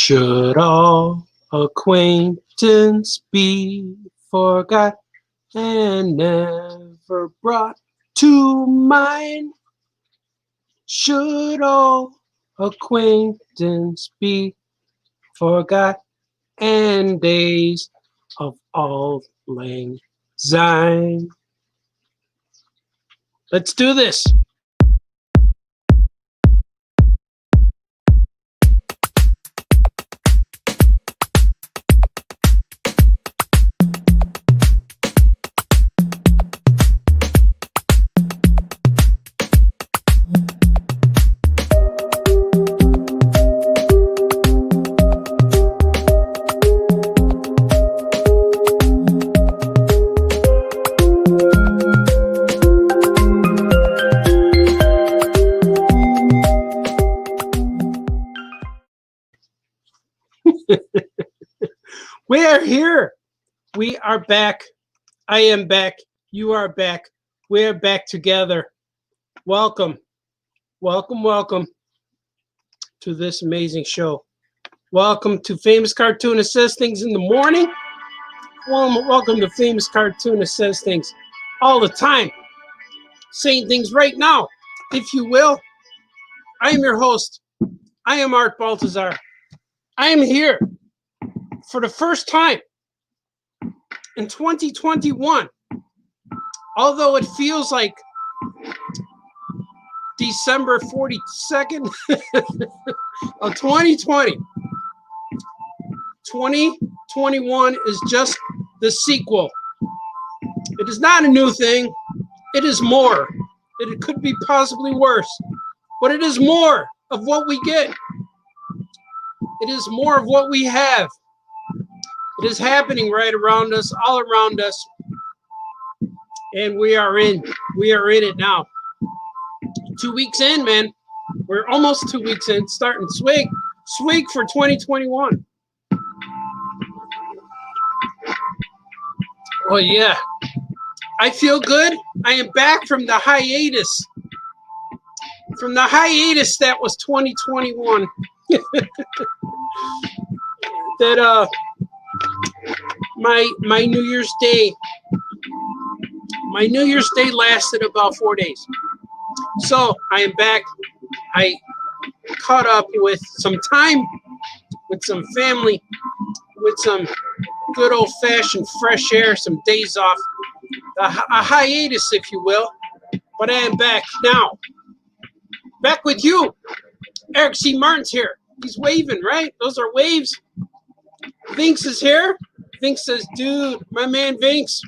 Should all acquaintance be forgot and never brought to mind? Should all acquaintance be forgot and days of auld lang syne? Let's do this. We are here. We are back. I am back. You are back. We are back together. Welcome. Welcome, welcome to this amazing show. Welcome to Famous Cartoonist Says Things in the Morning. Welcome to Famous Cartoonist Says Things all the time. Saying things right now, if you will. I am your host. I am Art Baltazar. I am here for the first time in 2021, although it feels like December 42nd of 2020. 2021 is just the sequel. It is not a new thing. It is more. It could be possibly worse, but it is more of what we get. It is more of what we have. It is happening right around us, all around us, and we are in it now. 2 weeks in, man. We're almost 2 weeks in, starting swig for 2021. Oh yeah, I feel good. I am back from the hiatus. From the hiatus that was 2021. That my New Year's Day. My New Year's Day lasted about 4 days. So I am back. I caught up with some time, with some family, with some good old-fashioned fresh air, some days off. A hiatus, if you will. But I am back now. Back with you. Eric C. Martin's here. He's waving, right? Those are waves. Vince is here. Vince says, dude, my man Vince.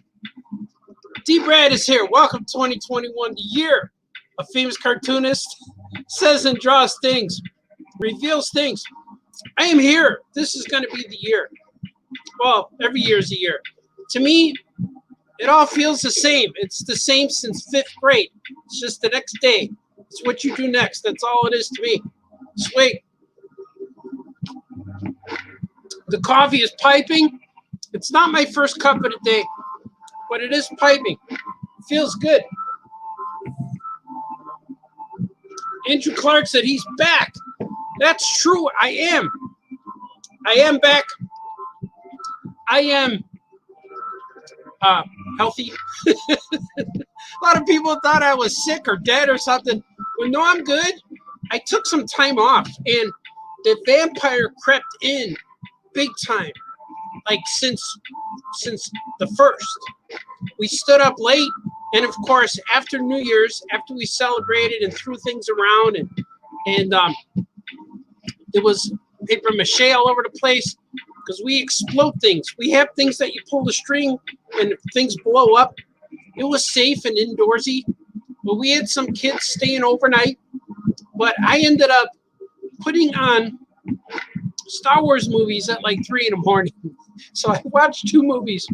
D-Brad is here. Welcome to 2021, the year a famous cartoonist says and draws things, reveals things. I am here. This is going to be the year. Well, every year is a year. To me, it all feels the same. It's the same since 5th grade. It's just the next day. It's what you do next. That's all it is to me. Sweet. The coffee is piping. It's not my first cup of the day, but it is piping. It feels good. Andrew Clark said he's back. That's true. I am. I am back. I am healthy. A lot of people thought I was sick or dead or something. Well, no, I'm good. I took some time off, and the vampire crept in big time. Like since the first. We stood up late, and of course, after New Year's, after we celebrated and threw things around, and there was paper mache all over the place because we explode things. We have things that you pull the string and things blow up. It was safe and indoorsy, but we had some kids staying overnight. But I ended up putting on Star Wars movies at like 3 in the morning. So I watched 2 movies.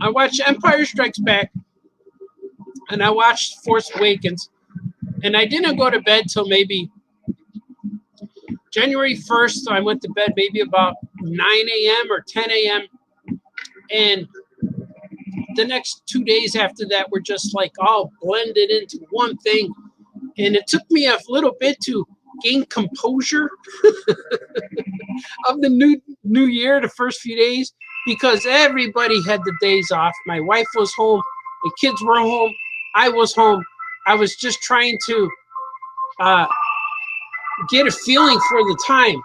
I watched Empire Strikes Back, and I watched Force Awakens. And I didn't go to bed till maybe January 1st. So I went to bed maybe about 9 a.m. or 10 a.m. And the next 2 days after that were just like all blended into one thing. And it took me a little bit to gain composure. of the new year, the first few days, because everybody had the days off. My wife was home, the kids were home, I was home. I was just trying to get a feeling for the time.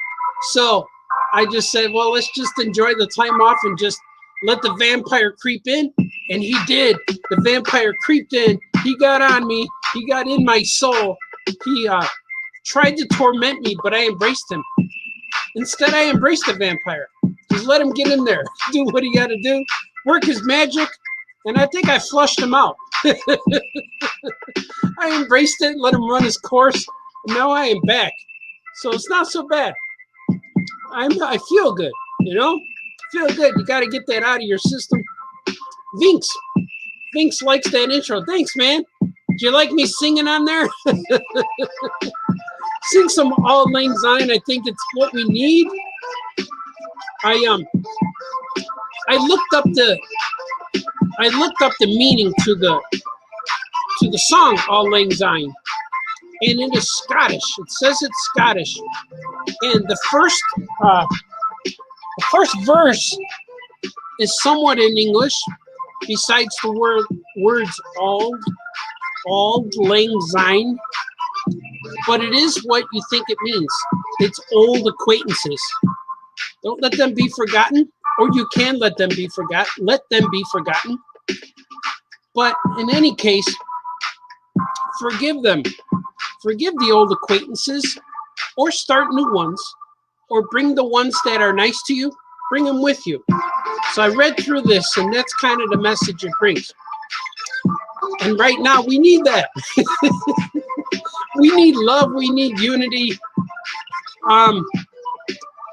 So I just said, well, let's just enjoy the time off and just let the vampire creep in. And he did. The vampire creeped in. He got on me. He got in my soul. He tried to torment me, but I embraced him. Instead, I embraced the vampire. Just let him get in there, do what he got to do, work his magic, and I think I flushed him out. I embraced it, let him run his course, and now I am back. So it's not so bad. I feel good, you know? Feel good. You got to get that out of your system. Vinks likes that intro. Thanks, man. Do you like me singing on there? Sing some Auld Lang Syne. I think it's what we need. I looked up the meaning to the song Auld Lang Syne, and it is Scottish. It says it's Scottish, and the first verse is somewhat in English, besides the words Auld Lang Syne, but it is what you think it means. It's old acquaintances. Don't let them be forgotten, or you can let them be forgotten. Let them be forgotten. But in any case, forgive them. Forgive the old acquaintances, or start new ones, or bring the ones that are nice to you, bring them with you. So I read through this, and that's kind of the message it brings. And right now, we need that. We need love. We need unity.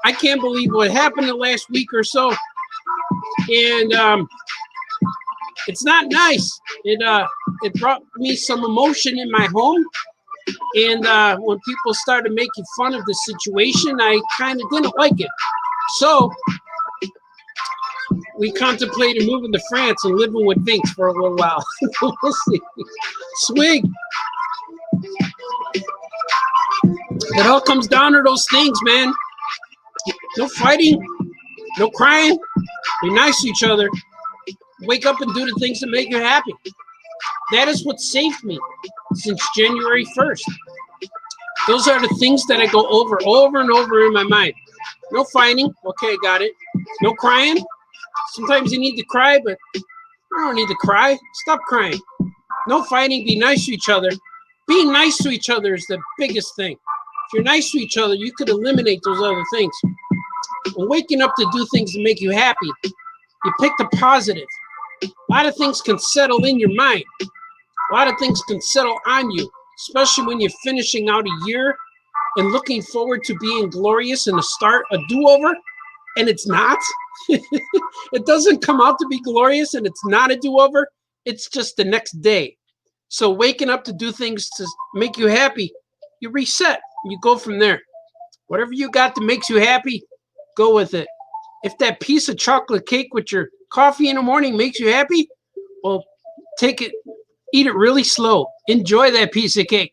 I can't believe what happened the last week or so. And it's not nice. It brought me some emotion in my home. And when people started making fun of the situation, I kind of didn't like it. So we contemplated moving to France and living with Vinks for a little while. We'll see. Swig. It all comes down to those things, man. No fighting, no crying. Be nice to each other. Wake up and do the things that make you happy. That is what saved me since January 1st. Those are the things that I go over and over in my mind. No fighting. Okay, got it. No crying. Sometimes you need to cry, but I don't need to cry. Stop crying. No fighting. Be nice to each other. Being nice to each other is the biggest thing. If you're nice to each other, you could eliminate those other things. And waking up to do things that make you happy, you pick the positive. A lot of things can settle in your mind. A lot of things can settle on you, especially when you're finishing out a year and looking forward to being glorious and to start a do-over, and it's not. It doesn't come out to be glorious, and it's not a do-over. It's just the next day. So waking up to do things to make you happy, you reset. You go from there. Whatever you got that makes you happy, go with it. If that piece of chocolate cake with your coffee in the morning makes you happy, well, take it, eat it really slow. Enjoy that piece of cake.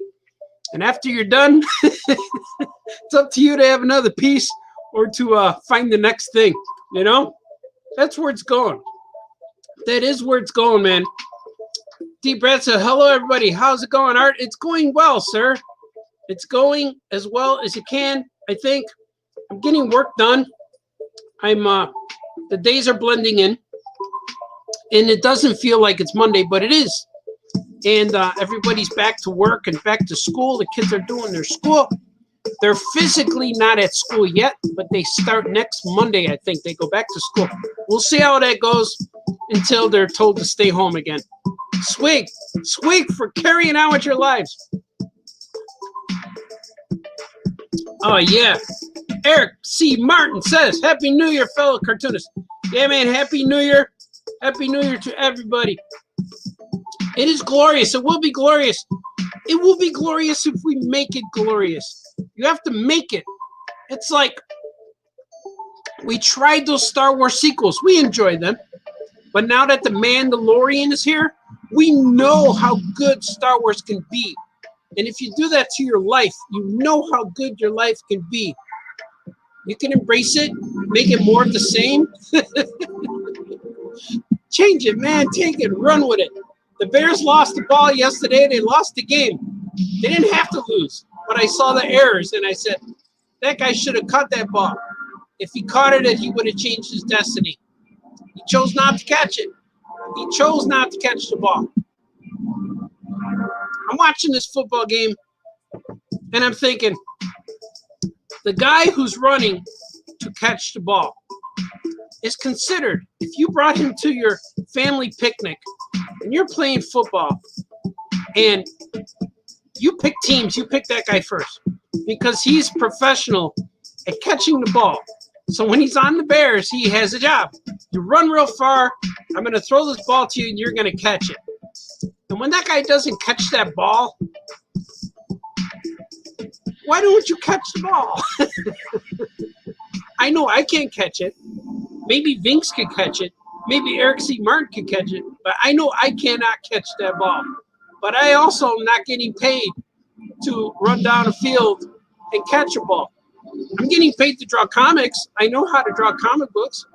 And after you're done, it's up to you to have another piece or to find the next thing. You know, that's where it's going. That is where it's going, man. Deep breath. So, hello, everybody. How's it going, Art? It's going well, sir. It's going as well as it can, I think. I'm getting work done. The days are blending in, and it doesn't feel like it's Monday, but it is. And everybody's back to work and back to school. The kids are doing their school. They're physically not at school yet, but they start next Monday, I think. They go back to school. We'll see how that goes until they're told to stay home again. Swig for carrying on with your lives. Oh, yeah. Eric C. Martin says, Happy New Year, fellow cartoonists. Yeah, man, Happy New Year. Happy New Year to everybody. It is glorious. It will be glorious. It will be glorious if we make it glorious. You have to make it. It's like we tried those Star Wars sequels. We enjoyed them. But now that the Mandalorian is here, we know how good Star Wars can be. And if you do that to your life, you know how good your life can be. You can embrace it, make it more of the same. Change it, man. Take it, run with it. The Bears lost the ball yesterday. They lost the game. They didn't have to lose, but I saw the errors, and I said, that guy should have caught that ball. If he caught it, he would have changed his destiny. He chose not to catch it. He chose not to catch the ball. I'm watching this football game, and I'm thinking, the guy who's running to catch the ball is considered, if you brought him to your family picnic and you're playing football and you pick teams, you pick that guy first because he's professional at catching the ball. So when he's on the Bears, he has a job. You run real far, I'm going to throw this ball to you and you're going to catch it. And when that guy doesn't catch that ball, why don't you catch the ball? I know I can't catch it. Maybe Vinks could catch it. Maybe Eric C. Martin could catch it. But I know I cannot catch that ball. But I also am not getting paid to run down a field and catch a ball. I'm getting paid to draw comics. I know how to draw comic books.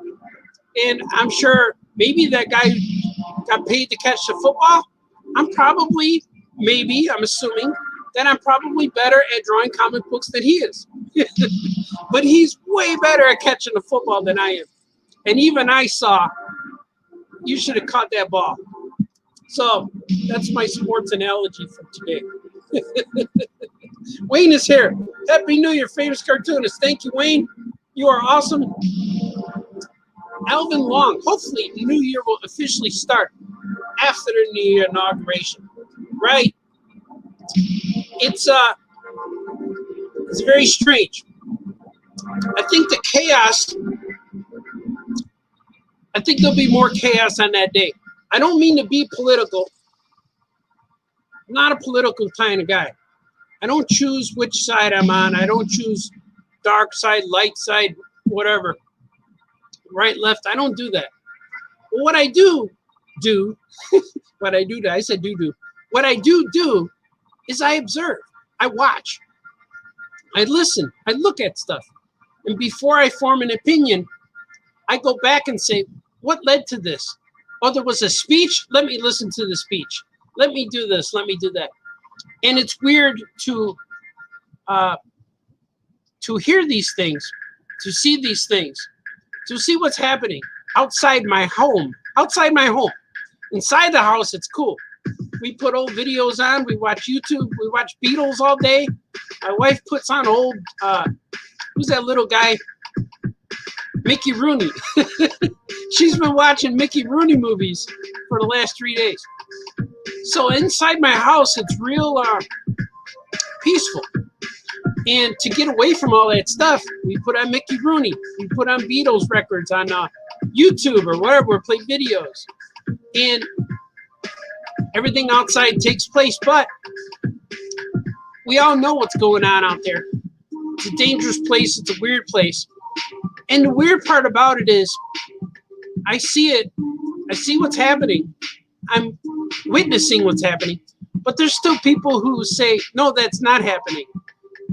And I'm sure maybe that guy got paid to catch the football. I'm probably, maybe, I'm assuming, that I'm probably better at drawing comic books than he is. But he's way better at catching the football than I am. And even I saw, you should have caught that ball. So that's my sports analogy for today. Wayne is here. Happy New Year, famous cartoonist. Thank you, Wayne. You are awesome. Alvin Long. Hopefully, the new year will officially start after the New Year inauguration. Right? It's very strange. I think the chaos. I think there'll be more chaos on that day. I don't mean to be political. I'm not a political kind of guy. I don't choose which side I'm on. I don't choose dark side, light side, whatever. Right, left. I don't do that. But what I do, what I do, I said do. What I do is I observe. I watch. I listen. I look at stuff. And before I form an opinion, I go back and say, what led to this? Oh, there was a speech? Let me listen to the speech. Let me do this. Let me do that. And it's weird to hear these things, to see these things, to see what's happening outside my home. Outside my home. Inside the house, it's cool. We put old videos on. We watch YouTube. We watch Beatles all day. My wife puts on old, who's that little guy? Mickey Rooney. She's been watching Mickey Rooney movies for the last 3 days. So inside my house, it's real peaceful. And to get away from all that stuff, we put on Mickey Rooney. We put on Beatles records on YouTube or wherever, play videos. And everything outside takes place, but we all know what's going on out there. It's a dangerous place. It's a weird place. And the weird part about it is I see it. I see what's happening. I'm witnessing what's happening. But there's still people who say, no, that's not happening.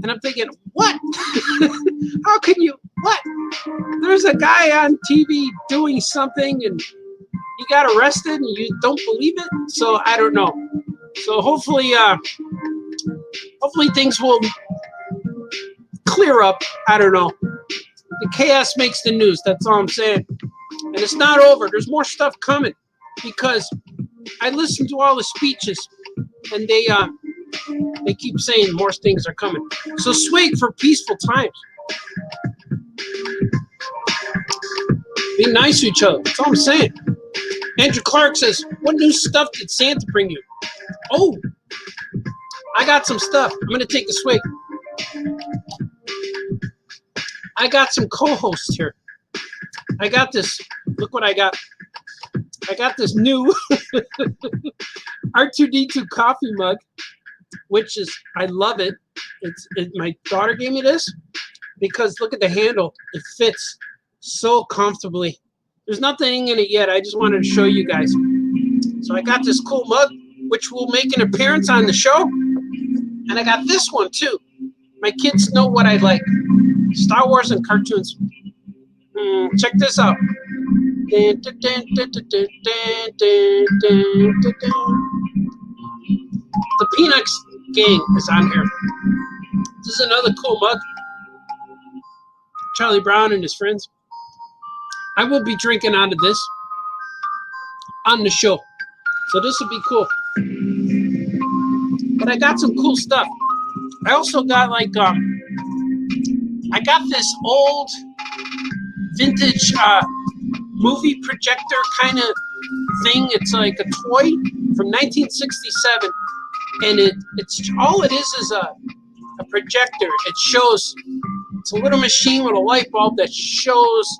And I'm thinking, what? How can you, what? There's a guy on TV doing something and he got arrested and you don't believe it? So I don't know. So hopefully things will clear up. I don't know. The chaos makes the news. That's all I'm saying. And it's not over. There's more stuff coming because I listened to all the speeches and they keep saying more things are coming. So swig for peaceful times. Be nice to each other. That's all I'm saying. Andrew Clark says, what new stuff did Santa bring you? Oh, I got some stuff. I'm going to take a swig. I got some co-hosts here. I got this. Look what I got. I got this new R2D2 coffee mug, which is, I love it. My daughter gave me this because look at the handle. It fits so comfortably. There's nothing in it yet. I just wanted to show you guys. So I got this cool mug, which will make an appearance on the show. And I got this one too. My kids know what I like. Star Wars and cartoons. Check this out. The Peanuts gang is on here. This is another cool mug. Charlie Brown and his friends. I will be drinking out of this on the show. So this will be cool. But I got some cool stuff. I also got like, I got this old vintage movie projector kind of thing. It's like a toy from 1967. And it's all it is a projector. It shows, it's a little machine with a light bulb that shows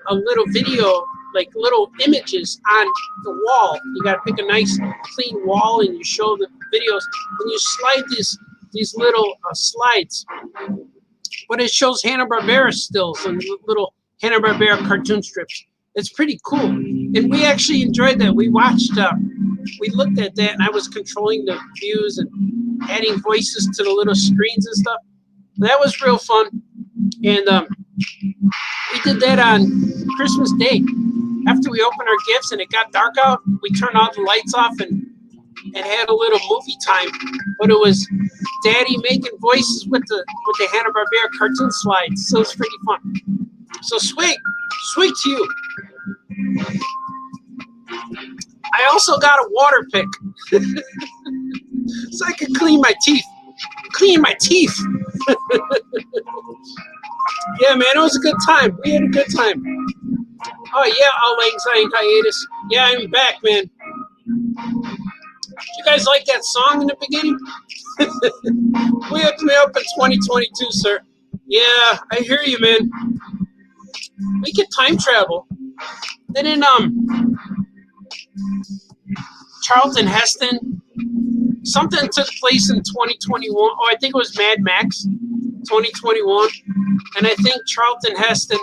a little video, like little images on the wall. You got to pick a nice clean wall and you show the videos, and you slide these little slides. But it shows Hanna-Barbera stills and little Hanna-Barbera cartoon strips. It's pretty cool, and we actually enjoyed that. We watched, we looked at that, and I was controlling the views and adding voices to the little screens and stuff. That was real fun, and we did that on Christmas Day. After we opened our gifts and it got dark out, we turned all the lights off and had a little movie time. But it was Daddy making voices with the Hanna-Barbera cartoon slides, so it's pretty fun. So swig to you. I also got a water pick, so I could clean my teeth. Yeah, man, it was a good time. We had a good time. Oh yeah, All Lang Syne hiatus. Yeah, I'm back, man. Did you guys like that song in the beginning? We hooked me up in 2022, sir. Yeah, I hear you, man. We could time travel. Didn't Charlton Heston, something took place in 2021. Oh, I think it was Mad Max 2021. And I think Charlton Heston,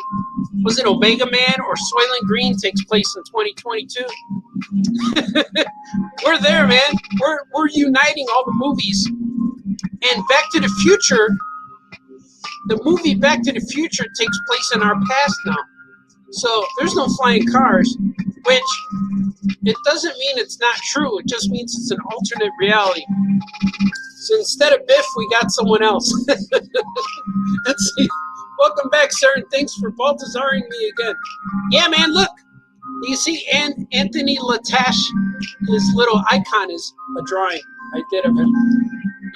was it Omega Man or Soylent Green, takes place in 2022. We're there, man. We're uniting all the movies. And Back to the Future, the movie Back to the Future takes place in our past now. So there's no flying cars, which it doesn't mean it's not true. It just means it's an alternate reality. So instead of Biff, we got someone else. Let's see. Welcome back, sir, and thanks for Baltazaring me again. Yeah, man, look. You see Anthony Latache, his little icon is a drawing I did of him.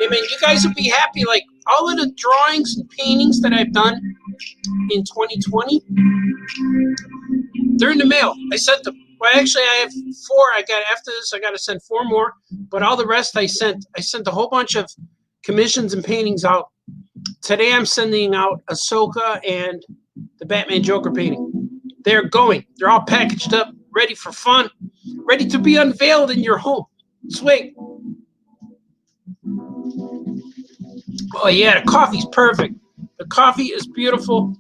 Yeah, man, you guys will be happy. Like, all of the drawings and paintings that I've done in 2020, they're in the mail. I sent them. Well, actually, I have 4. After this, I got to send 4 more. But all the rest I sent. I sent a whole bunch of commissions and paintings out. Today, I'm sending out Ahsoka and the Batman Joker painting. They're going. They're all packaged up, ready for fun, ready to be unveiled in your home. Swig. Oh, yeah, the coffee's perfect. The coffee is beautiful.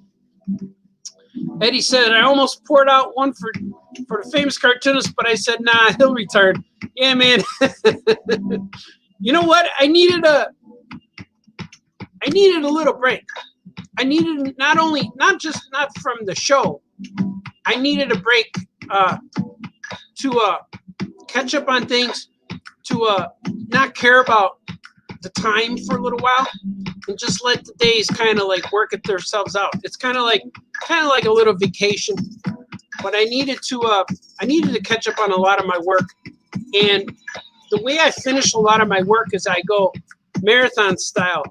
Eddie said, I almost poured out one for the famous cartoonist, but I said, nah, he'll return. Yeah, man. You know what? I needed a little break. I needed not from the show. I needed a break to catch up on things, to not care about the time for a little while, and just let the days kind of like work it themselves out. It's kind of like a little vacation. But I needed to catch up on a lot of my work, and the way I finish a lot of my work is I go marathon style.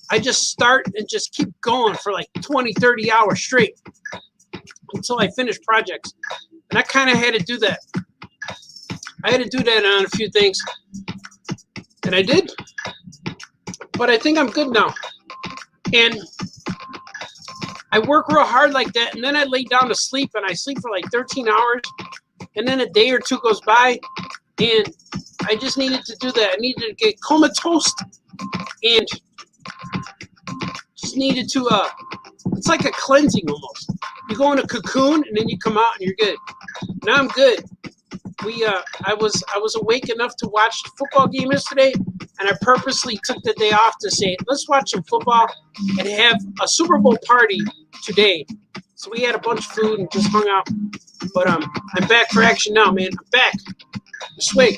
I just start and just keep going for like 20, 30 hours straight until I finish projects. And I kind of had to do that. I had to do that on a few things. And I did. But I think I'm good now. And I work real hard like that, and then I lay down to sleep, and I sleep for like 13 hours. And then a day or two goes by, and I just needed to do that. I needed to get comatose and just needed to, it's like a cleansing almost. You go in a cocoon, and then you come out, and you're good. Now I'm good. I was awake enough to watch the football game yesterday. and I purposely took the day off to say, let's watch some football and have a Super Bowl party today. So we had a bunch of food and just hung out. But I'm back for action now, man. I'm back. Swig.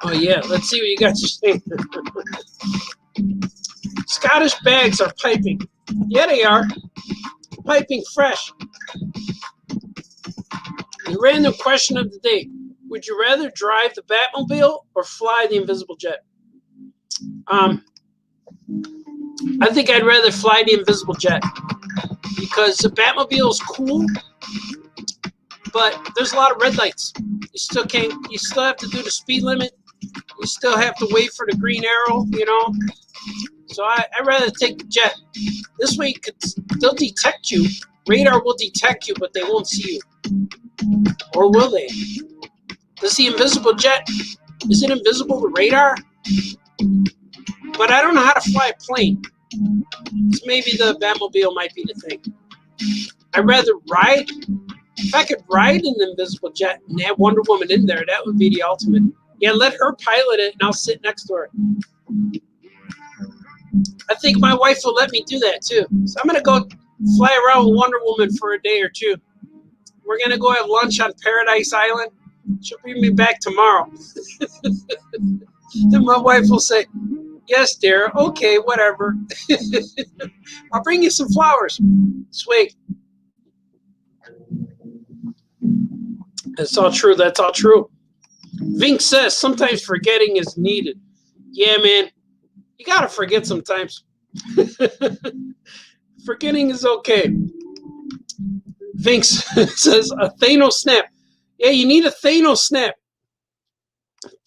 Oh yeah, let's see what you got to say. Scottish bags are piping. Yeah, they are. Piping fresh. The random question of the day. Would you rather drive the Batmobile or fly the invisible jet? I think I'd rather fly the invisible jet because the Batmobile is cool, but there's a lot of red lights. You still have to do the speed limit. You still have to wait for the green arrow, you know. So I'd rather take the jet. This way they'll detect you. Radar will detect you, but they won't see you. Or will they? Does the invisible jet, is it invisible to radar? But I don't know how to fly a plane. So maybe the Batmobile might be the thing. I'd rather ride. If I could ride an invisible jet and have Wonder Woman in there, that would be the ultimate. Yeah, let her pilot it and I'll sit next to her. I think my wife will let me do that too. So I'm going to go fly around with Wonder Woman for a day or two. We're going to go have lunch on Paradise Island. She'll bring me back tomorrow. Then my wife will say, yes, dear. Okay, whatever. I'll bring you some flowers. Sweet. That's all true. That's all true. Vink says, sometimes forgetting is needed. Yeah, man. You got to forget sometimes. Forgetting is okay. Vink says, a Thanos snap. Yeah, you need a Thanos snap.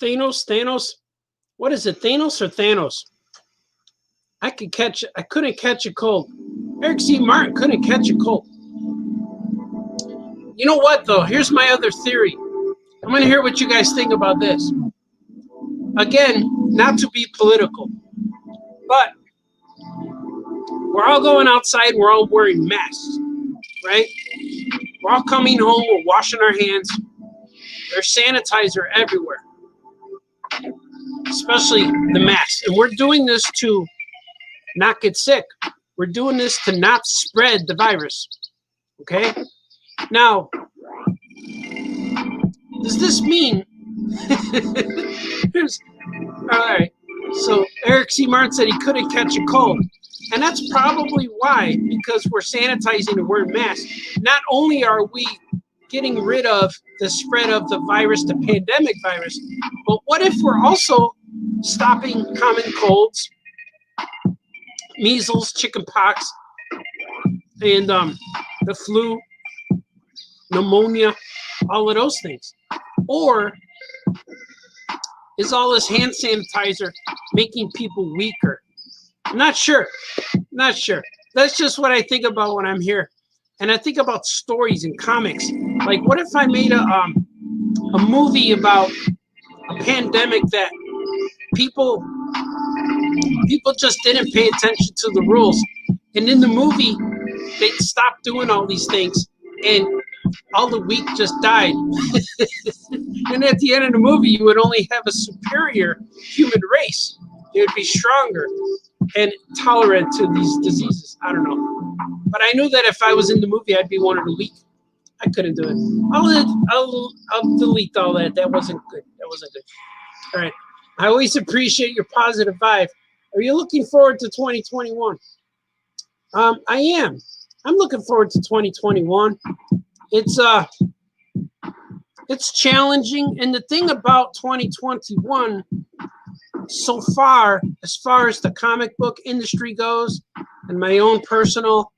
Thanos. What is it, Thanos or Thanos? I couldn't catch a cold. Eric C. Martin couldn't catch a cold. You know what, though? Here's my other theory. I'm going to hear what you guys think about this. Again, not to be political, but we're all going outside. We're all wearing masks, right? We're all coming home. We're washing our hands. There's sanitizer everywhere, especially the masks. And we're doing this to not get sick. We're doing this to not spread the virus, okay? Now, does this mean... all right. So Eric C. Martin said he couldn't catch a cold. And that's probably why, because we're sanitizing and wearing masks. Not only are we getting rid of the spread of the virus, the pandemic virus, but what if we're also stopping common colds, measles, chickenpox, and the flu, pneumonia, all of those things? Or is all this hand sanitizer making people weaker? I'm not sure. Not sure. That's just what I think about when I'm here. And I think about stories and comics. Like, what if I made a movie about a pandemic that people just didn't pay attention to the rules. And in the movie, they stopped doing all these things. And all the weak just died. And at the end of the movie, you would only have a superior human race. It would be stronger and tolerant to these diseases. I don't know. But I knew that if I was in the movie, I'd be one of the weak. I couldn't do it. I'll delete all that. That wasn't good. That wasn't good. All right. I always appreciate your positive vibe. Are you looking forward to 2021? I am. I'm looking forward to 2021. It's challenging, and the thing about 2021 so far as the comic book industry goes, and my own personal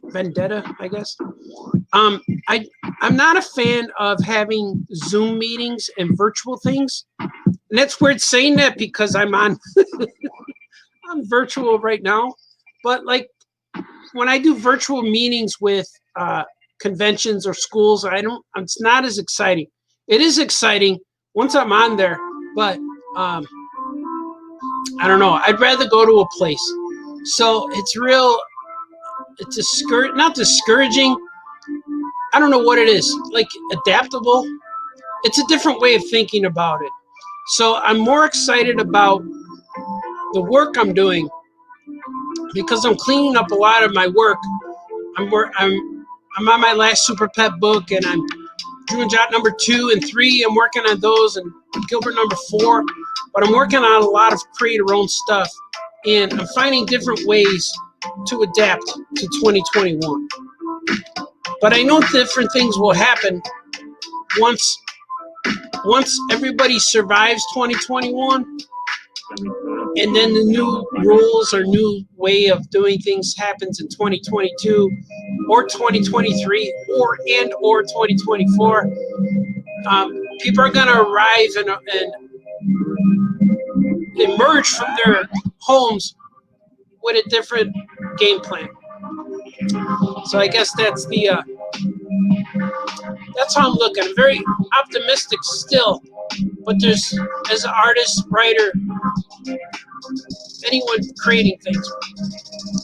vendetta, I guess, I'm not a fan of having Zoom meetings and virtual things. And that's weird saying that because I'm on I'm virtual right now, but like when I do virtual meetings with conventions or schools, it's not as exciting. It is exciting once I'm on there, but I don't know. I'd rather go to a place. So it's not discouraging. I don't know what it is. Like adaptable. it's a different way of thinking about it. So I'm more excited about the work I'm doing because I'm cleaning up a lot of my work. I'm on my last Super Pet book, and I'm doing Jot number 2 and 3. I'm working on those, and Gilbert number 4. But I'm working on a lot of create your own stuff, and I'm finding different ways to adapt to 2021. But I know different things will happen once everybody survives 2021, and then the new rules or new way of doing things happens in 2022 or 2023 or 2024. People are going to arrive and emerge from their homes with a different game plan. So I guess that's how I'm looking. I'm very optimistic still, but there's, as an artist, writer, anyone creating things,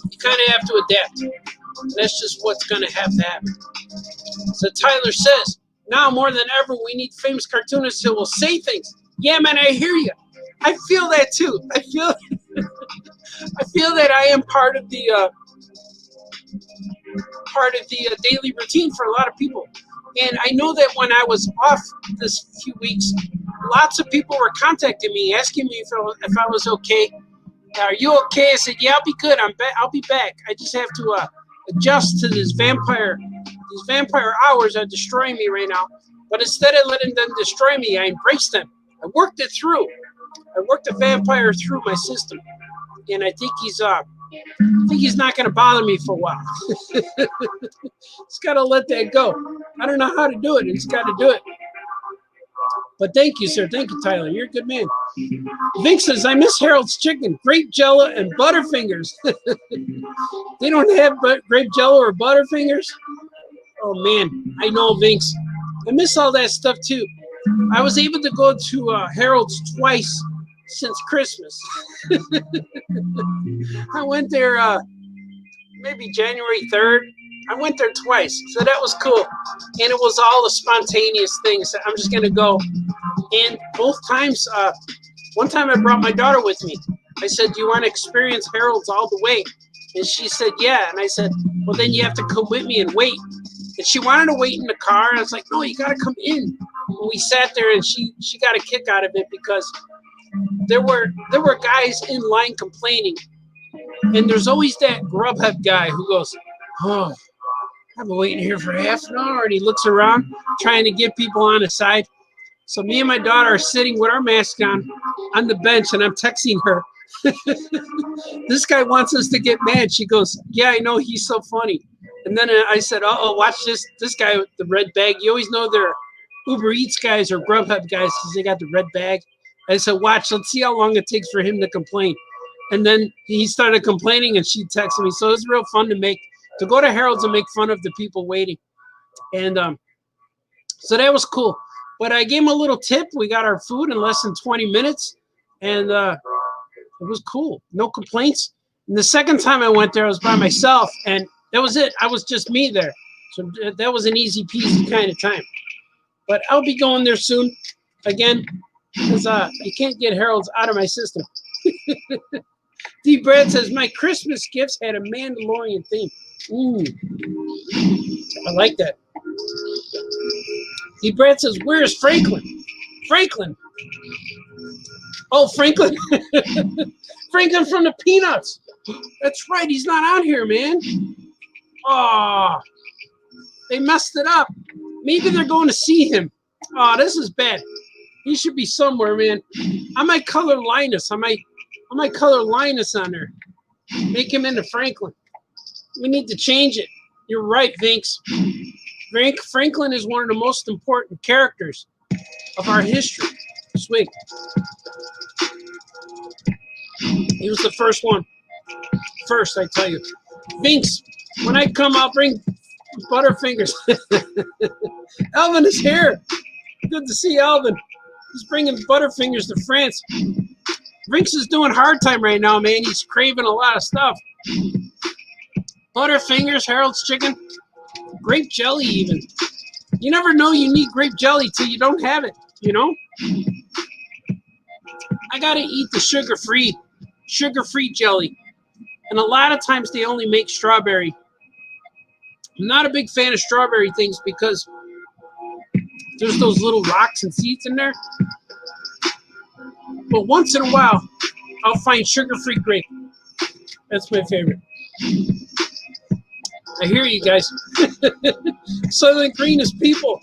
you kind of have to adapt. And that's just what's going to have to happen. So Tyler says, now more than ever, we need famous cartoonists who will say things. Yeah, man, I hear you. I feel that too. I feel that I am part of the daily routine for a lot of people. And I know that when I was off this few weeks, lots of people were contacting me, asking me if I was okay. Are you okay? I said, yeah, I'll be good. I'll be back. I just have to adjust to this vampire. These vampire hours are destroying me right now. But instead of letting them destroy me, I embraced them. I worked it through. I worked the vampire through my system, and I think he's not going to bother me for a while. Just got to let that go. I don't know how to do it. I just got to do it. But thank you, sir. Thank you, Tyler. You're a good man. Vic says, I miss Harold's Chicken, grape jello, and Butterfingers. They don't have grape jello or Butterfingers? Oh, man. I know, Vince. I miss all that stuff, too. I was able to go to Harold's twice since Christmas. I went there maybe January 3rd. I went there twice, so that was cool. And it was all the spontaneous things. I'm just going to go. And both times, one time I brought my daughter with me. I said, do you want to experience Harold's all the way? And she said, yeah. And I said, well, then you have to come with me and wait. And she wanted to wait in the car. And I was like, no, you got to come in. And we sat there, and she got a kick out of it because there were guys in line complaining. And there's always that Grubhub guy who goes, oh, I've been waiting here for half an hour. And he looks around trying to get people on his side. So me and my daughter are sitting with our mask on the bench, and I'm texting her. This guy wants us to get mad. She goes, yeah, I know, he's so funny. And then I said, uh-oh, watch this guy with the red bag. You always know they're Uber Eats guys or Grubhub guys because they got the red bag. I said, watch, let's see how long it takes for him to complain. And then he started complaining, and she texted me. So it was real fun to go to Harold's and make fun of the people waiting. And so that was cool. But I gave him a little tip. We got our food in less than 20 minutes. And it was cool. No complaints. And the second time I went there, I was by myself. And that was it. I was just me there. So that was an easy peasy kind of time. But I'll be going there soon again because you can't get Harold's out of my system. D. Brad says, my Christmas gifts had a Mandalorian theme. I like that. D. Brad says, where's Franklin? Franklin. Oh, Franklin. Franklin from the Peanuts. That's right. He's not out here, man. Oh, they messed it up. Maybe they're going to see him. Oh, this is bad. He should be somewhere, man. I might color Linus. I might color Linus on there. Make him into Franklin. We need to change it. You're right, Vince. Franklin is one of the most important characters of our history. Sweet. He was the first one. First, I tell you. Vince, when I come, I'll bring Butterfingers. Alvin is here. Good to see Alvin. He's bringing Butterfingers to France. Vince is doing hard time right now, man. He's craving a lot of stuff. Butterfingers, Harold's Chicken, grape jelly even. You never know you need grape jelly till you don't have it, you know? I gotta eat the sugar-free jelly. And a lot of times they only make strawberry. I'm not a big fan of strawberry things because there's those little rocks and seeds in there. But once in a while, I'll find sugar-free grape. That's my favorite. I hear you guys. Soylent Green is people.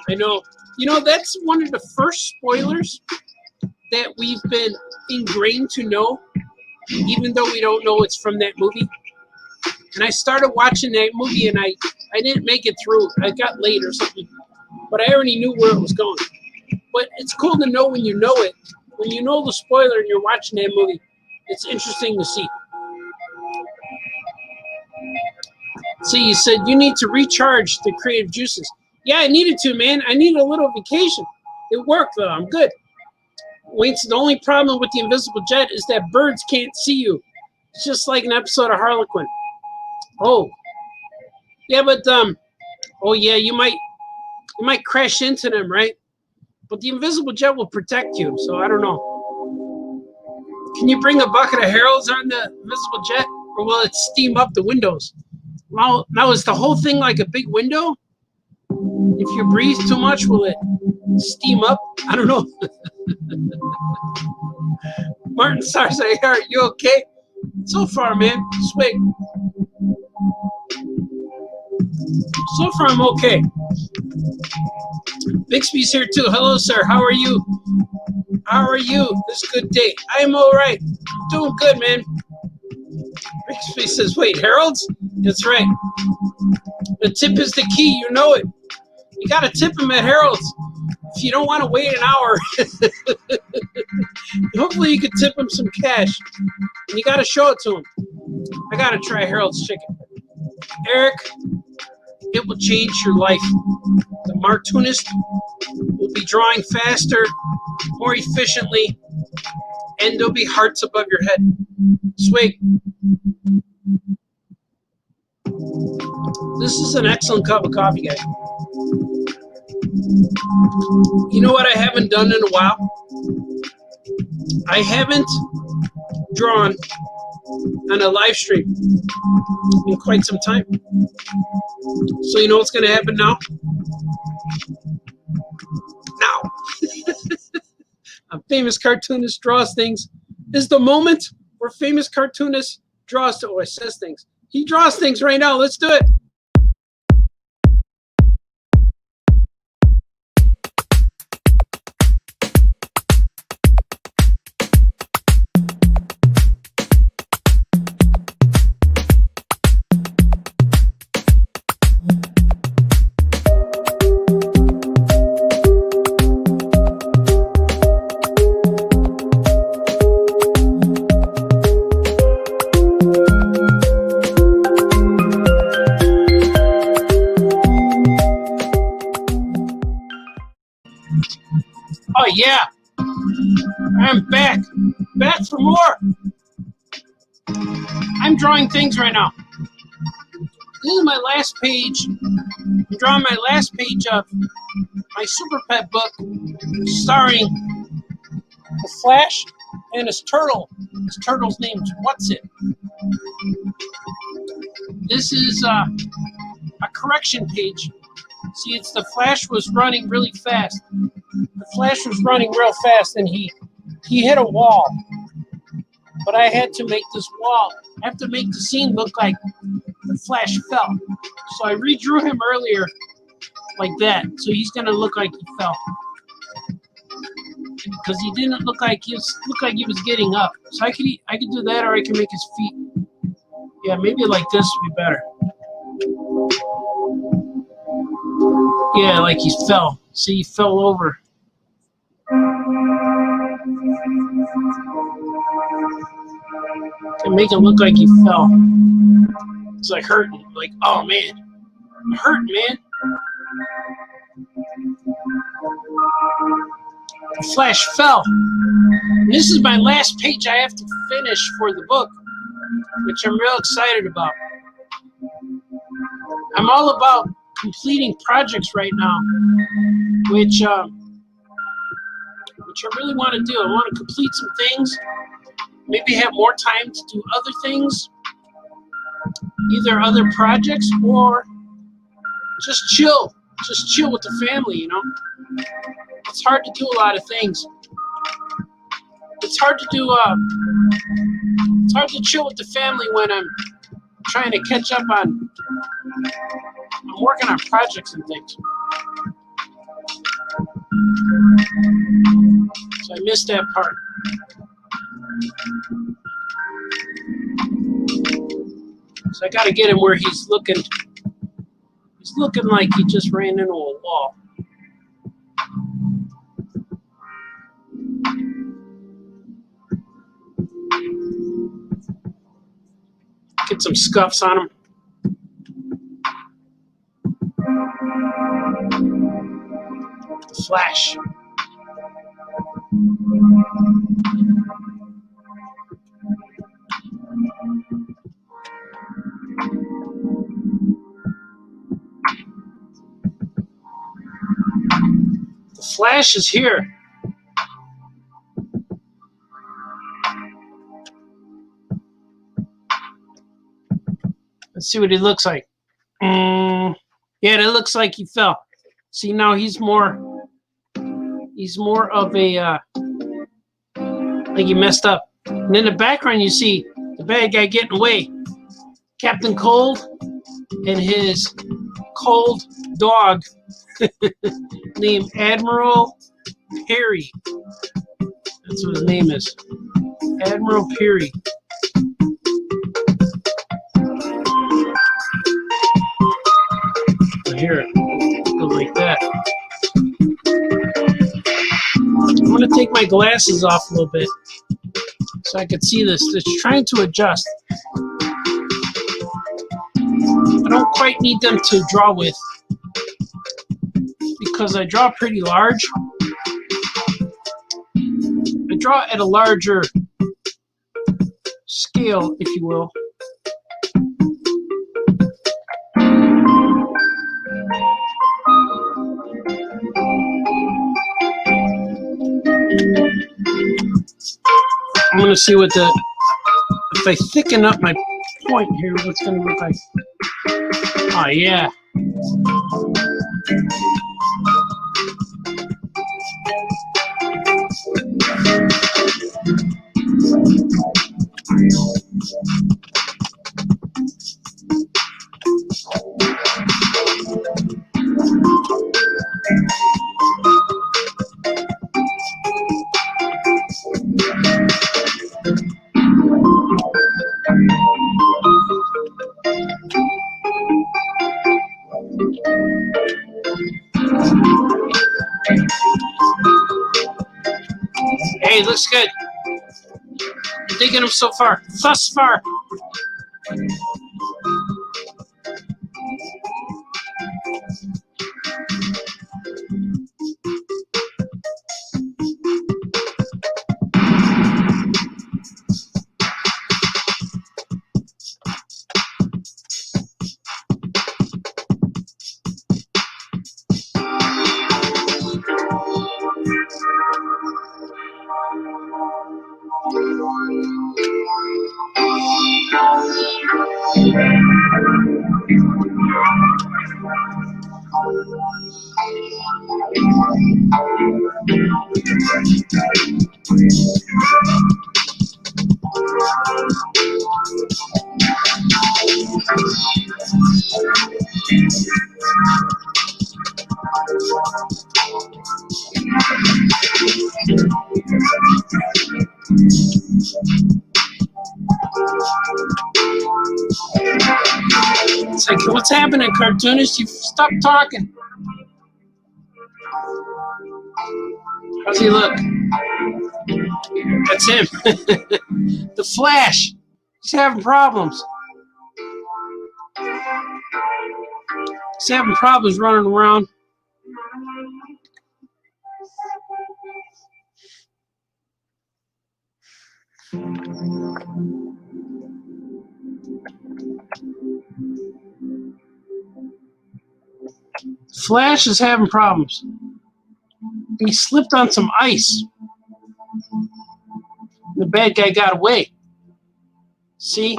I know. You know, that's one of the first spoilers that we've been ingrained to know, even though we don't know it's from that movie. And I started watching that movie and I didn't make it through. I got late or something. But I already knew where it was going. But it's cool to know when you know it. When you know the spoiler and you're watching that movie, it's interesting to see. See, you said you need to recharge the creative juices. Yeah, I needed to, man. I needed a little vacation. It worked, though. I'm good. Wait, so the only problem with the invisible jet is that birds can't see you. It's just like an episode of Harlequin. Oh. Yeah, but, oh, yeah, you might crash into them, right? But the invisible jet will protect you, so I don't know. Can you bring a bucket of Harold's on the invisible jet, or will it steam up the windows? Now is the whole thing like a big window? If you breathe too much, will it steam up? I don't know. Martin Sarzay, are you okay? So far, man. Just wait. So far, I'm okay. Bixby's here too. Hello, sir. How are you? How are you this good day? I am all right. Doing good, man. Bixby says, wait, Harold's? That's right. The tip is the key. You know it. You got to tip him at Harold's. If you don't want to wait an hour, hopefully you could tip him some cash. And you got to show it to him. I got to try Harold's chicken. Eric, it will change your life. The Cartoonist will be drawing faster, more efficiently, and there'll be hearts above your head. Swig. This is an excellent cup of coffee, guys. You know what I haven't done in a while? I haven't drawn on a live stream in quite some time. So you know what's going to happen now? Now. A famous cartoonist draws things. Is the moment where famous cartoonist draws or says things. He draws things right now. Let's do it. Oh, yeah. I'm back. Back for more. I'm drawing things right now. This is my last page. I'm drawing my last page of my Super Pet book starring the Flash and his turtle. His turtle's name's What's It. This is a correction page. See, it's the Flash was running really fast. The Flash was running real fast and he hit a wall. But I had to make this wall, I have to make the scene look like the Flash fell. So I redrew him earlier like that. So he's gonna look like he fell. Because he didn't look like he was getting up. So I could do that, or I can make his feet. Yeah, maybe like this would be better. Yeah, like he fell. See, he fell over. And make it look like he fell. It's like hurting. Like, oh man, I'm hurting, man. The Flash fell. And this is my last page I have to finish for the book, which I'm real excited about. I'm all about completing projects right now, which I really want to do. I want to complete some things, maybe have more time to do other things, either other projects or just chill with the family, you know. It's hard to do a lot of things. It's hard to do it's hard to chill with the family when I'm trying to catch up on, I'm working on projects and things. So I missed that part. So I got to get him where he's looking like he just ran into a wall. Get some scuffs on him. Flash. The Flash is here. Let's see what he looks like. Yeah, it looks like he fell. See, now he's more of a, like he messed up. And in the background, you see the bad guy getting away. Captain Cold and his cold dog named Admiral Perry. That's what his name is. Admiral Perry. Here, go like that. I'm going to take my glasses off a little bit so I can see this. It's trying to adjust. I don't quite need them to draw with because I draw pretty large. I draw at a larger scale, if you will. I'm going to see what if I thicken up my point here, what's going to look like. Oh, yeah. Hey, looks good. I'm digging him so far. Thus far. It's like, what's happening, Cartoonist? You stop talking. How's he look? That's him. The Flash. He's having problems. He's having problems running around. Flash is having problems. He slipped on some ice. The bad guy got away. See?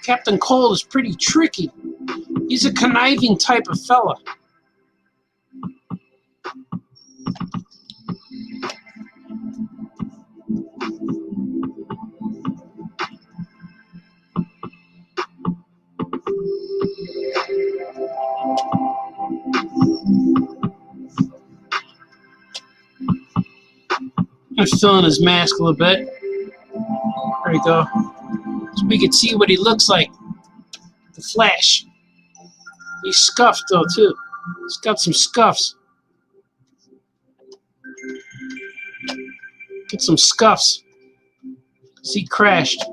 Captain Cold is pretty tricky. He's a conniving type of fella. I'm filling his mask a little bit. There we go. So we can see what he looks like. The Flash. He's scuffed though too. He's got some scuffs. Get some scuffs. He crashed.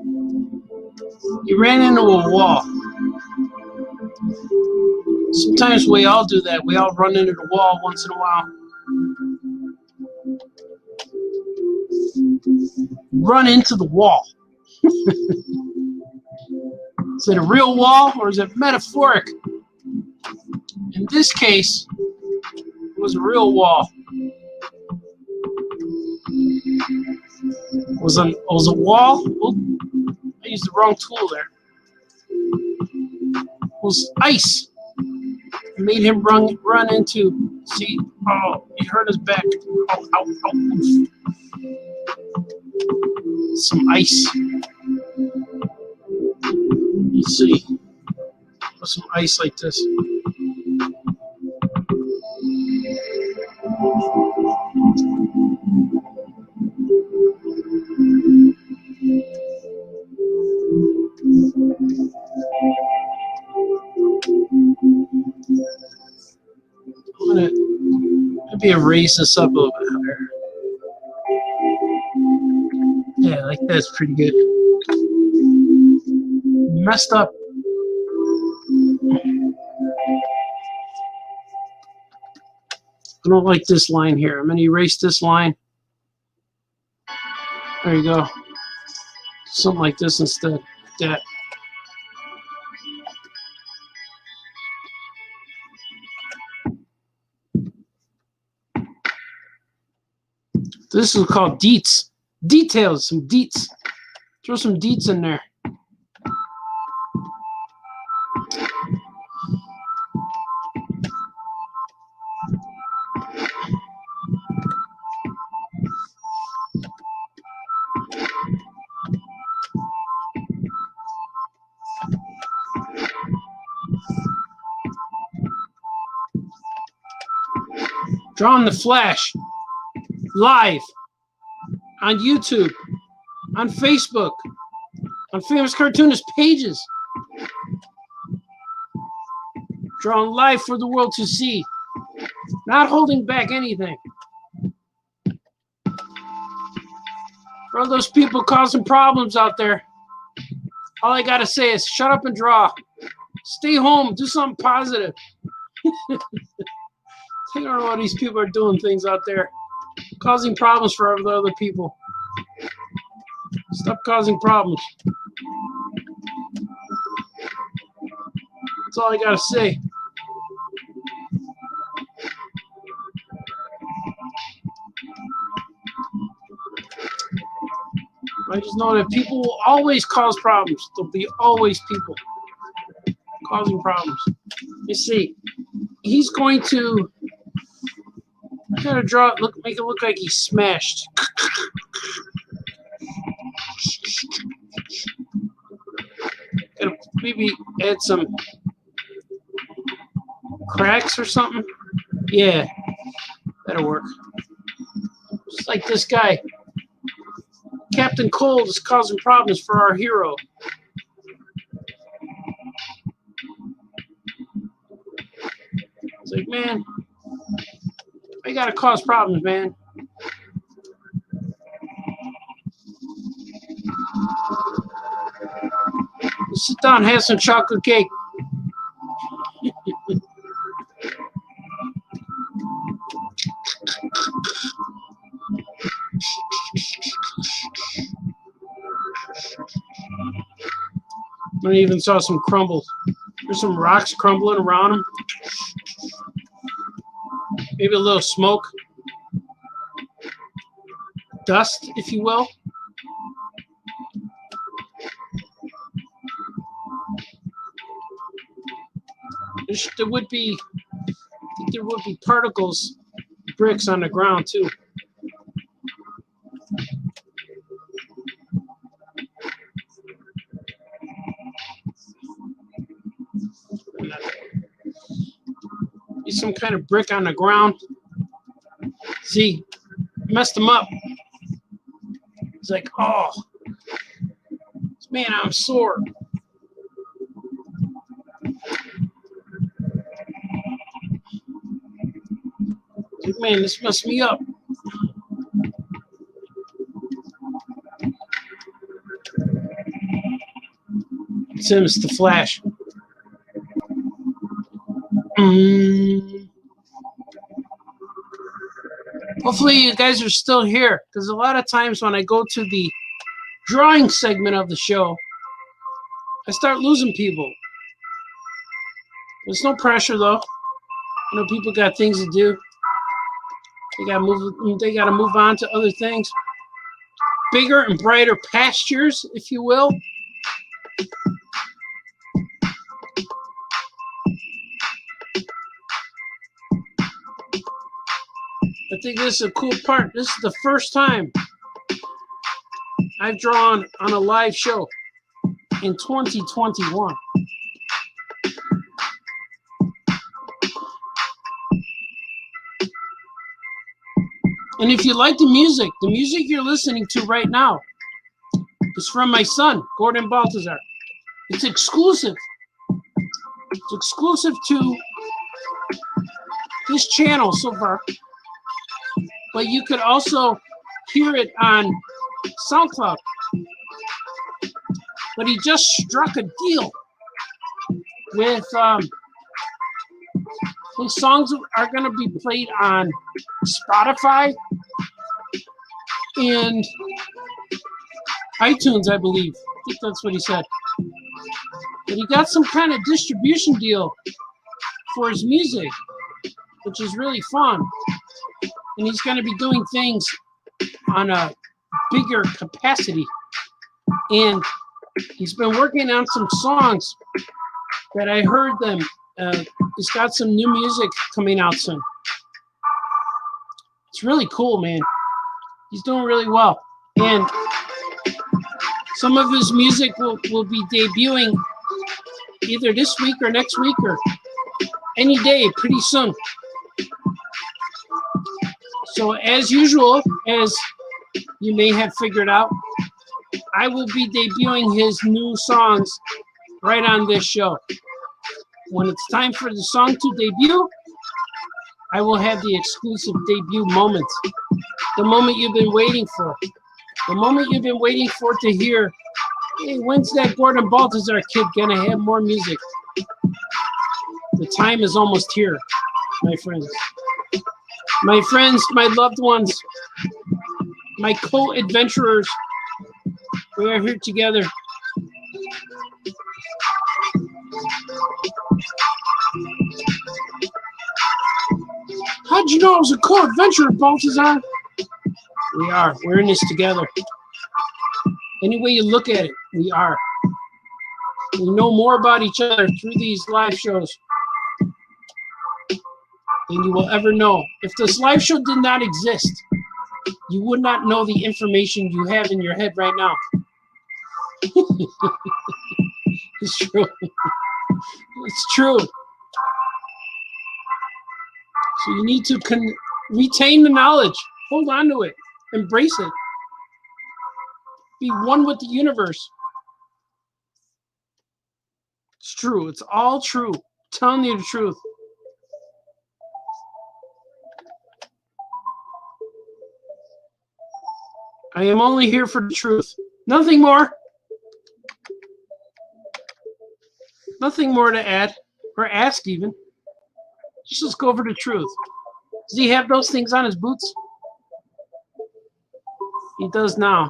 He ran into a wall. Sometimes we all do that. We all run into the wall once in a while. Run into the wall. Is it a real wall or is it metaphoric? In this case, it was a real wall. It was a wall. Oh, I used the wrong tool there. It was ice. It made him run into. See, oh, he hurt his back. Oh, ow, ow. Some ice. Let's see. Put some ice like this. I'm gonna maybe erase this up a little bit higher. Yeah, like that's pretty good. Messed up. I don't like this line here. I'm going to erase this line. There you go. Something like this instead. Like that. This is called deets. Details, some deets. Throw some deets in there. Drawing the Flash live on YouTube, on Facebook, on famous cartoonist pages. Drawn live for the world to see. Not holding back anything. For all those people causing problems out there, all I gotta say is shut up and draw. Stay home, do something positive. I don't know why these people are doing things out there, causing problems for other people. Stop causing problems. That's all I gotta say. I just know that people will always cause problems. There'll be always people causing problems. You see, he's going to kind of draw it, make it look like he's smashed. Gotta maybe add some cracks or something. Yeah, that'll work. Just like this guy. Captain Cold is causing problems for our hero. It's like, man, I gotta cause problems, man. Sit down, have some chocolate cake. I even saw some crumbles. There's some rocks crumbling around him. maybe a little smoke, dust, if you will. There would be particles, bricks on the ground too. Be some kind of brick on the ground. See, messed him up. It's like, oh, man, I'm sore. Man, this messed me up. It's him, it's the Flash. Hopefully you guys are still here, because a lot of times when I go to the drawing segment of the show, I start losing people. There's no pressure though. You know, people got things to do. They gotta move on to other things. Bigger and brighter pastures, if you will. I think this is a cool part. This is the first time I've drawn on a live show in 2021. And if you like the music you're listening to right now is from my son, Gordon Baltazar. It's exclusive. It's exclusive to this channel so far. But you could also hear it on SoundCloud. But he just struck a deal with his songs are going to be played on Spotify and iTunes, I believe. I think that's what he said. But he got some kind of distribution deal for his music, which is really fun. And he's going to be doing things on a bigger capacity. And he's been working on some songs that I heard them. He's got some new music coming out soon. It's really cool, man. He's doing really well. And some of his music will be debuting either this week or next week or any day pretty soon. So as usual, as you may have figured out, I will be debuting his new songs right on this show. When it's time for the song to debut, I will have the exclusive debut moment. The moment you've been waiting for. The moment you've been waiting for to hear, hey, when's that Gordon Baltazar kid gonna have more music? The time is almost here, my friends. My friends, my loved ones, my co-adventurers, we are here together. How'd you know I was a co-adventurer, Baltazar? We are. We're in this together. Any way you look at it, we are. We know more about each other through these live shows than you will ever know. If this live show did not exist, you would not know the information you have in your head right now. It's true. It's true. So you need to retain the knowledge. Hold on to it. Embrace it. Be one with the universe. It's true. It's all true. I'm telling you the truth. I am only here for the truth. Nothing more. Nothing more to add or ask even. Just go for the truth. Does he have those things on his boots? He does now.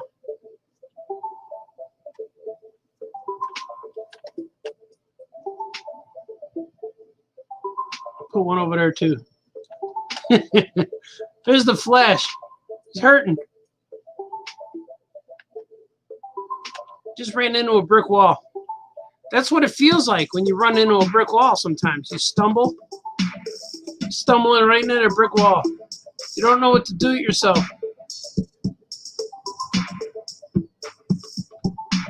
Put one over there too. There's the Flash. He's hurting. Just ran into a brick wall. That's what it feels like when you run into a brick wall sometimes. You stumble. Stumbling right into a brick wall. You don't know what to do with yourself.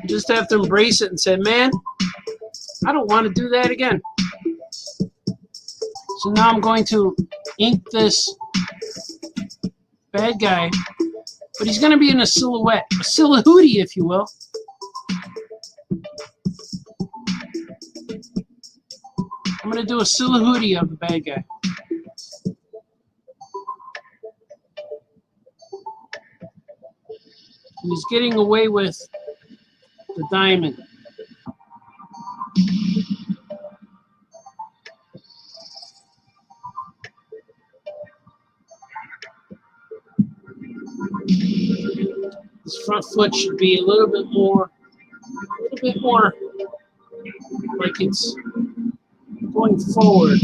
You just have to embrace it and say, man, I don't want to do that again. So now I'm going to ink this bad guy, but he's going to be in a silhouette, a silhouette, if you will. I'm going to do a silhouette of the bad guy. And he's getting away with the diamond. His front foot should be a little bit more like it's going forward.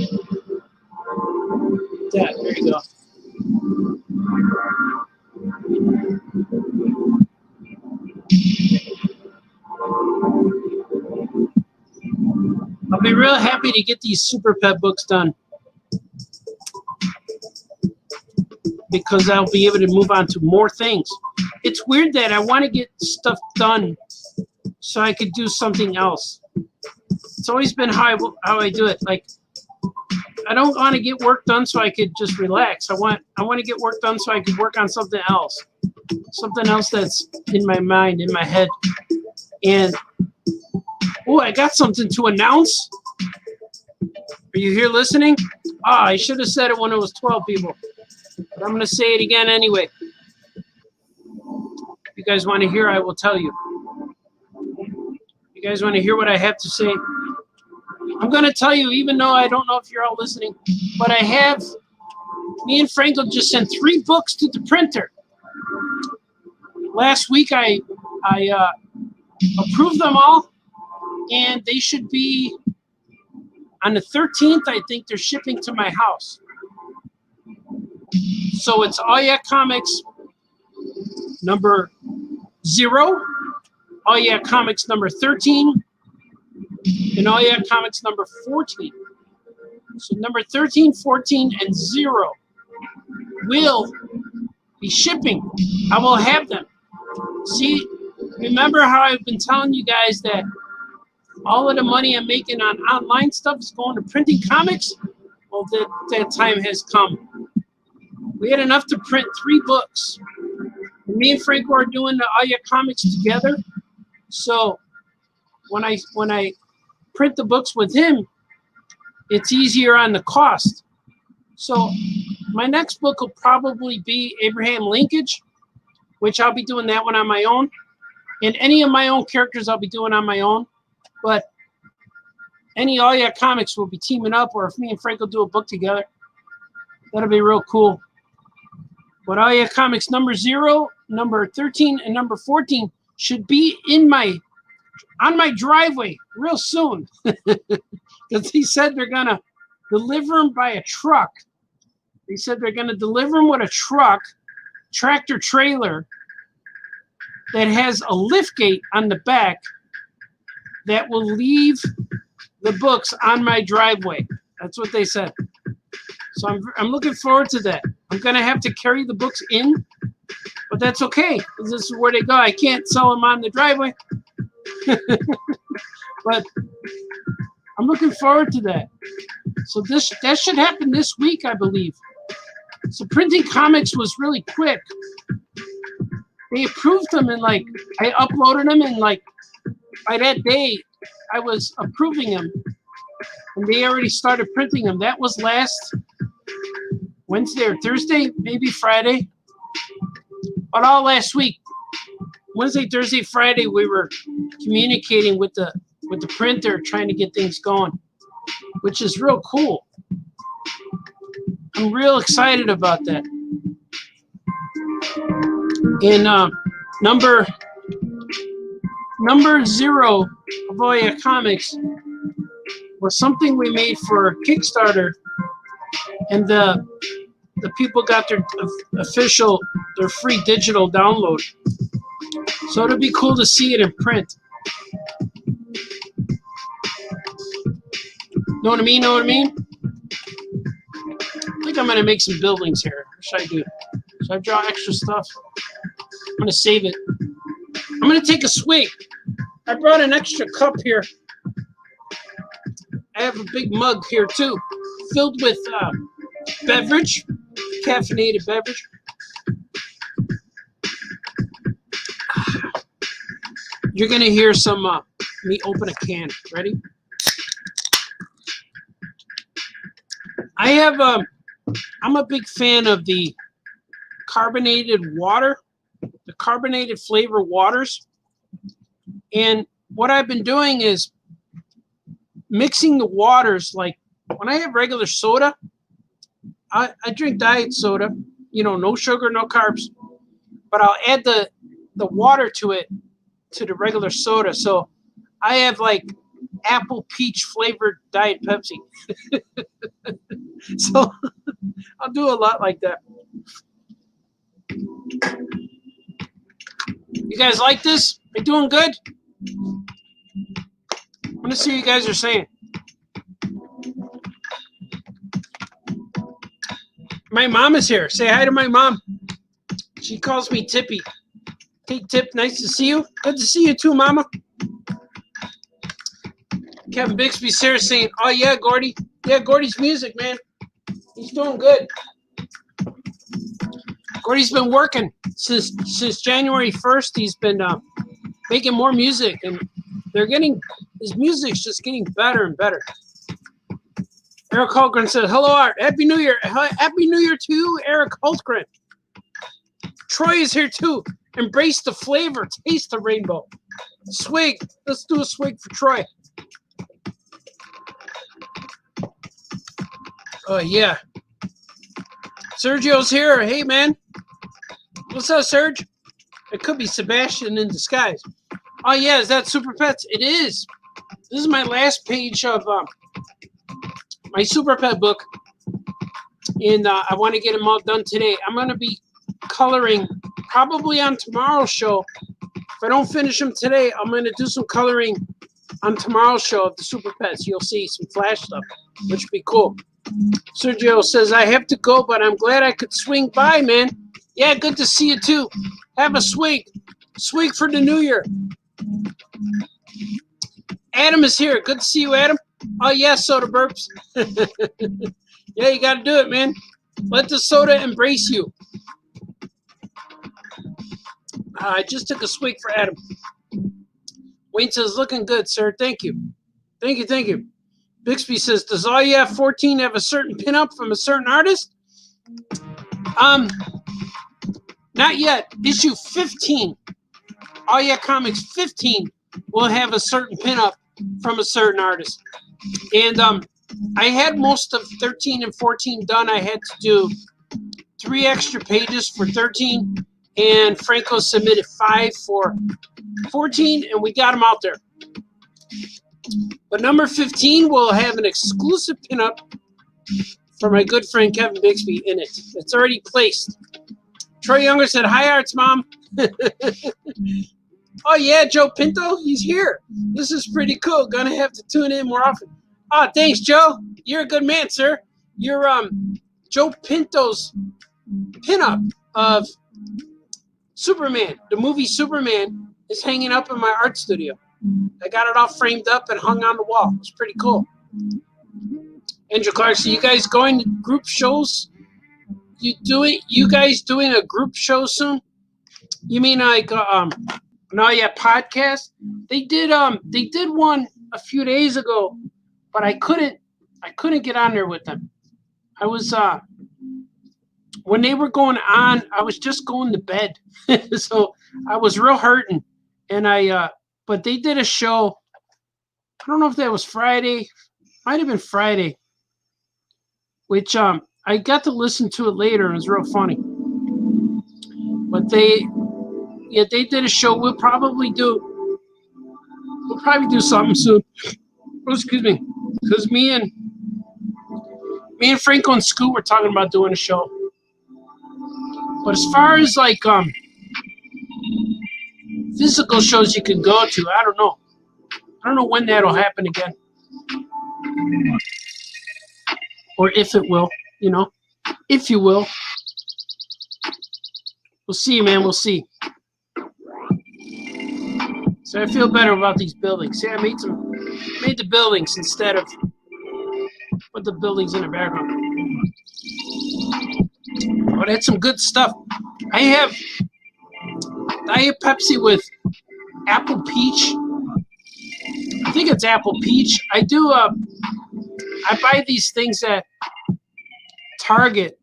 There you go. I'll be real happy to get these Super Pet books done, because I'll be able to move on to more things. It's weird that I want to get stuff done so I could do something else. It's always been how I do it. Like, I don't want to get work done so I could just relax. I want to get work done so I could work on something else that's in my mind, in my head. And oh, I got something to announce. Are you here listening? I should have said it when it was 12 people, but I'm going to say it again anyway. If you guys want to hear, I will tell you. You guys want to hear what I have to say? I'm going to tell you, even though I don't know if you're all listening, but me and Frankel just sent 3 books to the printer. Last week I approved them all, and they should be on the 13th. I think they're shipping to my house. So it's Oh Yeah Comics number 0, Oh Yeah Comics number 13, and Oh Yeah Comics number 14. So number 13, 14, and 0 will be shipping. I will have them. See, remember how I've been telling you guys that all of the money I'm making on online stuff is going to printing comics? Well, that time has come. We had enough to print 3 books. And me and Franco are doing the Oh Yeah Comics together. So when I print the books with him, it's easier on the cost. So my next book will probably be Abraham Linkage, which I'll be doing that one on my own. And any of my own characters I'll be doing on my own. But any Oh Yeah Comics will be teaming up, or if me and Franco do a book together, that'll be real cool. But Oh Yeah Comics number 0, number 13, and number 14 should be on my driveway real soon. Because he said they're going to deliver them by a truck. They said they're going to deliver them with a truck, tractor trailer, that has a lift gate on the back that will leave the books on my driveway. That's what they said. So I'm looking forward to that. I'm going to have to carry the books in, but that's okay, because this is where they go. I can't sell them on the driveway. But I'm looking forward to that. So that should happen this week, I believe. So printing comics was really quick. They approved them, and I uploaded them, and by that day I was approving them, and they already started printing them. That was last Wednesday or Thursday, maybe Friday, but all last week. Wednesday, Thursday, Friday, we were communicating with the printer, trying to get things going, which is real cool. I'm real excited about that. And number 0 of Oh Yeah Comics was something we made for Kickstarter, and the the people got their their free digital download. So it'd be cool to see it in print. Know what I mean? Know what I mean? I think I'm gonna make some buildings here. What should I do? Should I draw extra stuff? I'm gonna save it. I'm gonna take a swig. I brought an extra cup here. I have a big mug here too, filled with beverage, caffeinated beverage. You're gonna hear some me open a can. Ready? I have I'm a big fan of the carbonated water, the carbonated flavor waters. And what I've been doing is mixing the waters. Like when I have regular soda, I drink diet soda, you know, no sugar, no carbs, but I'll add the water to it, to the regular soda. So I have like apple peach flavored Diet Pepsi. So I'll do a lot like that. You guys like this? Are you doing good? I want to see what you guys are saying. My mom is here. Say hi to my mom. She calls me Tippy. Hey, Tip, nice to see you. Good to see you too, Mama. Kevin Bixby's here saying, oh, yeah, Gordy. Yeah, Gordy's music, man. He's doing good. Gordy's been working since January 1st. He's been making more music, and his music's just getting better and better. Eric Hultgren says, hello, Art. Happy New Year. Happy New Year to you, Eric Hultgren. Troy is here too. Embrace the flavor. Taste the rainbow. Swig. Let's do a swig for Troy. Oh, yeah. Sergio's here. Hey, man. What's up, Serge? It could be Sebastian in disguise. Oh, yeah. Is that Super Pets? It is. This is my last page of my Super Pet book. And I want to get them all done today. I'm going to be coloring probably on tomorrow's show. If I don't finish them today, I'm going to do some coloring on tomorrow's show of the Super Pets. You'll see some Flash stuff, which would be cool. Sergio says, I have to go, but I'm glad I could swing by, man. Yeah, good to see you, too. Have a swig. Swig for the new year. Adam is here. Good to see you, Adam. Oh, yeah, soda burps. Yeah, you got to do it, man. Let the soda embrace you. I just took a swig for Adam. Wayne says, looking good, sir. Thank you. Thank you, thank you. Bixby says, does All Yeah 14 have a certain pinup from a certain artist? Not yet. Issue 15. All Yeah Comics 15 will have a certain pinup from a certain artist. And I had most of 13 and 14 done. I had to do 3 extra pages for 13, and Franco submitted 5 for 14, and we got them out there. But number 15 will have an exclusive pinup for my good friend Kevin Bixby in it. It's already placed. Troy Younger said, hi, Arts Mom. Oh, yeah, Joe Pinto, he's here. This is pretty cool. Gonna have to tune in more often. Oh, thanks, Joe. You're a good man, sir. You're Joe Pinto's pinup of Superman. The movie Superman is hanging up in my art studio. I got it all framed up and hung on the wall. It's pretty cool. Andrew Clark, so you guys going to group shows? You guys doing a group show soon? You mean like no, yeah, podcast? They did one a few days ago, but I couldn't get on there with them. I was when they were going on, I was just going to bed. So I was real hurting. And but they did a show. I don't know if that was Friday. Might have been Friday. Which I got to listen to it later, and it was real funny. But they did a show. We'll probably do something soon. Oh, excuse me. Because me and Franco and Scoot were talking about doing a show. But as far as like physical shows you can go to, I don't know. I don't know when that'll happen again, or if it will. You know, if you will. We'll see, man. We'll see. So I feel better about these buildings. See, I made the buildings instead of put the buildings in the background. Oh, that's some good stuff. I have Diet Pepsi with apple peach. I think it's apple peach. I do. I buy these things at Target.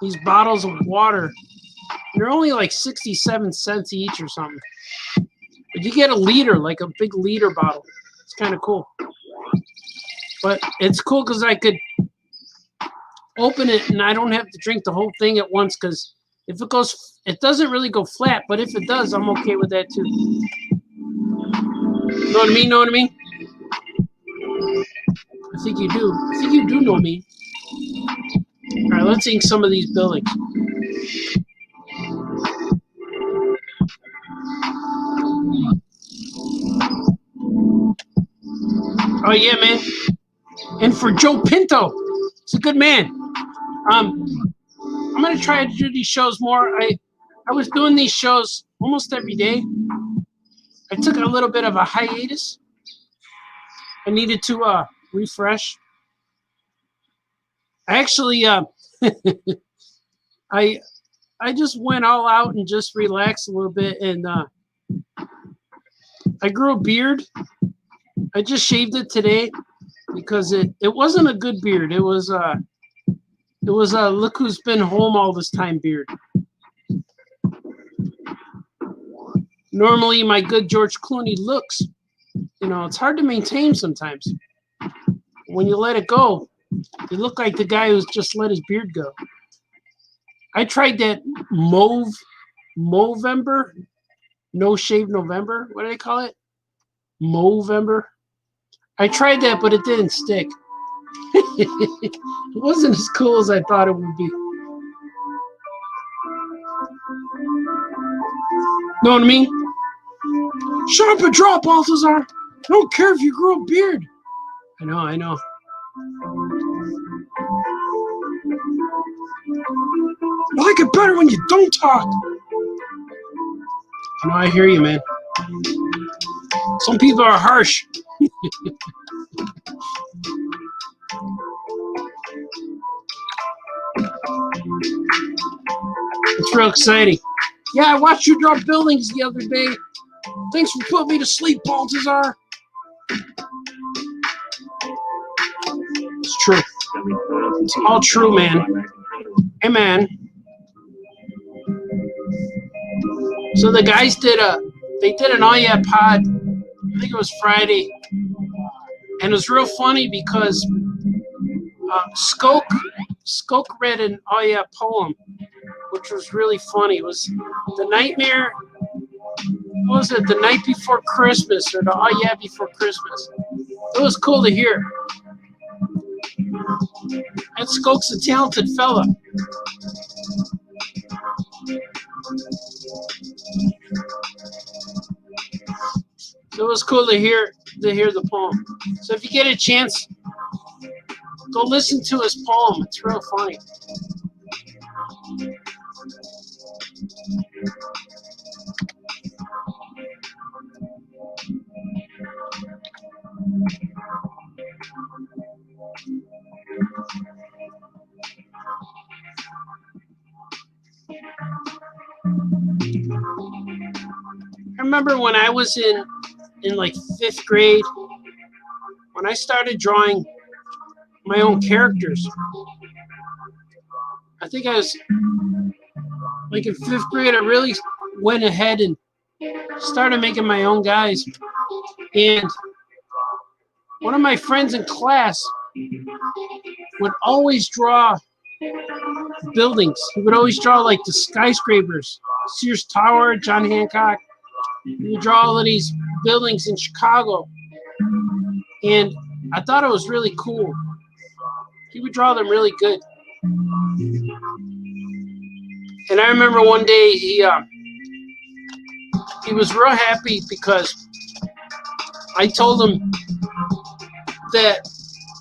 These bottles of water. They're only like 67 cents each or something. But you get a liter, like a big liter bottle. It's kind of cool. But it's cool because I could open it and I don't have to drink the whole thing at once, because if it goes, it doesn't really go flat, but if it does, I'm okay with that too. Know what I mean? Know what I mean? I think you do. I think you do know me. All right, let's ink some of these buildings. Oh yeah, man. And for Joe Pinto, he's a good man. I'm gonna try to do these shows more. I was doing these shows almost every day. I took a little bit of a hiatus. I needed to refresh. Actually, I just went all out and just relaxed a little bit, and I grew a beard. I just shaved it today because it wasn't a good beard. It was look who's been home all this time beard. Normally my good George Clooney looks, you know, it's hard to maintain sometimes. When you let it go, you look like the guy who's just let his beard go. I tried that Movember, no shave November. What do they call it? Movember. I tried that, but it didn't stick. It wasn't as cool as I thought it would be. Know what I mean? Shut up and draw, Balthazar. I don't care if you grow a beard. I know. I like it better when you don't talk. No, I hear you, man. Some people are harsh. It's real exciting. Yeah, I watched you draw buildings the other day. Thanks for putting me to sleep, Balthazar. It's true. It's all true, man. Hey, man. So the guys did an Oh Yeah pod. I think it was Friday. And it was real funny because Skoke read an Oh Yeah poem, which was really funny. It was the nightmare. What was it? The night before Christmas, or the Oh Yeah before Christmas. It was cool to hear. And Skoke's a talented fella. So it was cool to hear the poem. So if you get a chance, go listen to his poem. It's real funny. I remember when I was in like 5th grade, when I started drawing my own characters. I think I was like in 5th grade. I really went ahead and started making my own guys. And one of my friends in class would always draw buildings. He would always draw like the skyscrapers, Sears Tower, John Hancock. He would draw all of these buildings in Chicago. And I thought it was really cool. He would draw them really good. And I remember one day he was real happy because I told him that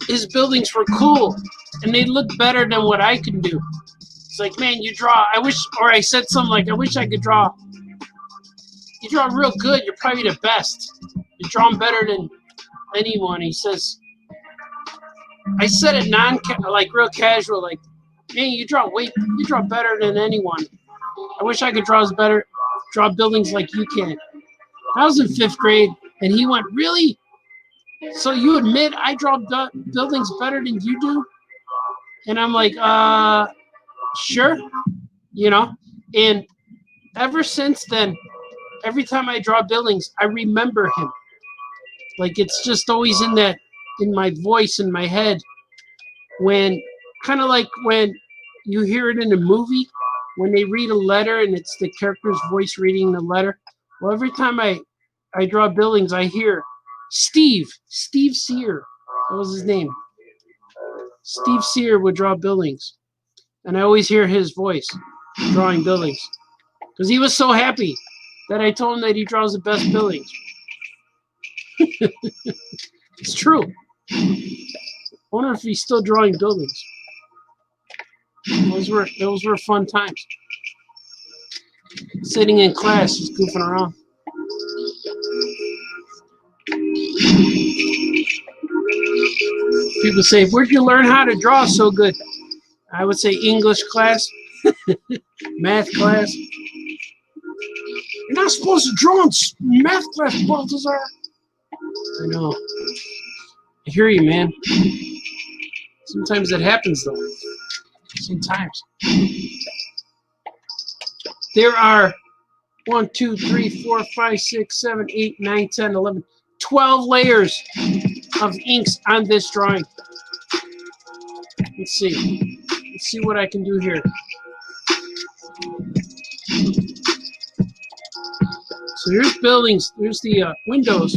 his buildings were cool and they looked better than what I can do. It's like, man, you draw. I wish, or I said something like, I wish I could draw. You draw real good. You're probably the best. You draw them better than anyone. He says, I said it like real casual, like, man, you draw better than anyone. I wish I could draw buildings like you can. I was in 5th grade, and he went, really? So you admit I draw buildings better than you do? And I'm like, sure, you know. And ever since then, every time I draw buildings, I remember him. Like it's just always in my voice, in my head. When, kind of like when you hear it in a movie, when they read a letter and it's the character's voice reading the letter. Well, every time I draw buildings, I hear Steve Sear. That was his name. Steve Sear would draw buildings. And I always hear his voice drawing buildings. Because he was so happy that I told him that he draws the best buildings. It's true. I wonder if he's still drawing buildings. Those were fun times. Sitting in class, just goofing around. People say, where'd you learn how to draw so good? I would say English class, math class. You're not supposed to draw in math class, Balthazar. I know. I hear you, man. Sometimes it happens, though. Sometimes. There are 1, 2, 3, 4, 5, 6, 7, 8, 9, 10, 11, 12 layers of inks on this drawing. Let's see. Let's see what I can do here. So here's buildings. Here's the windows.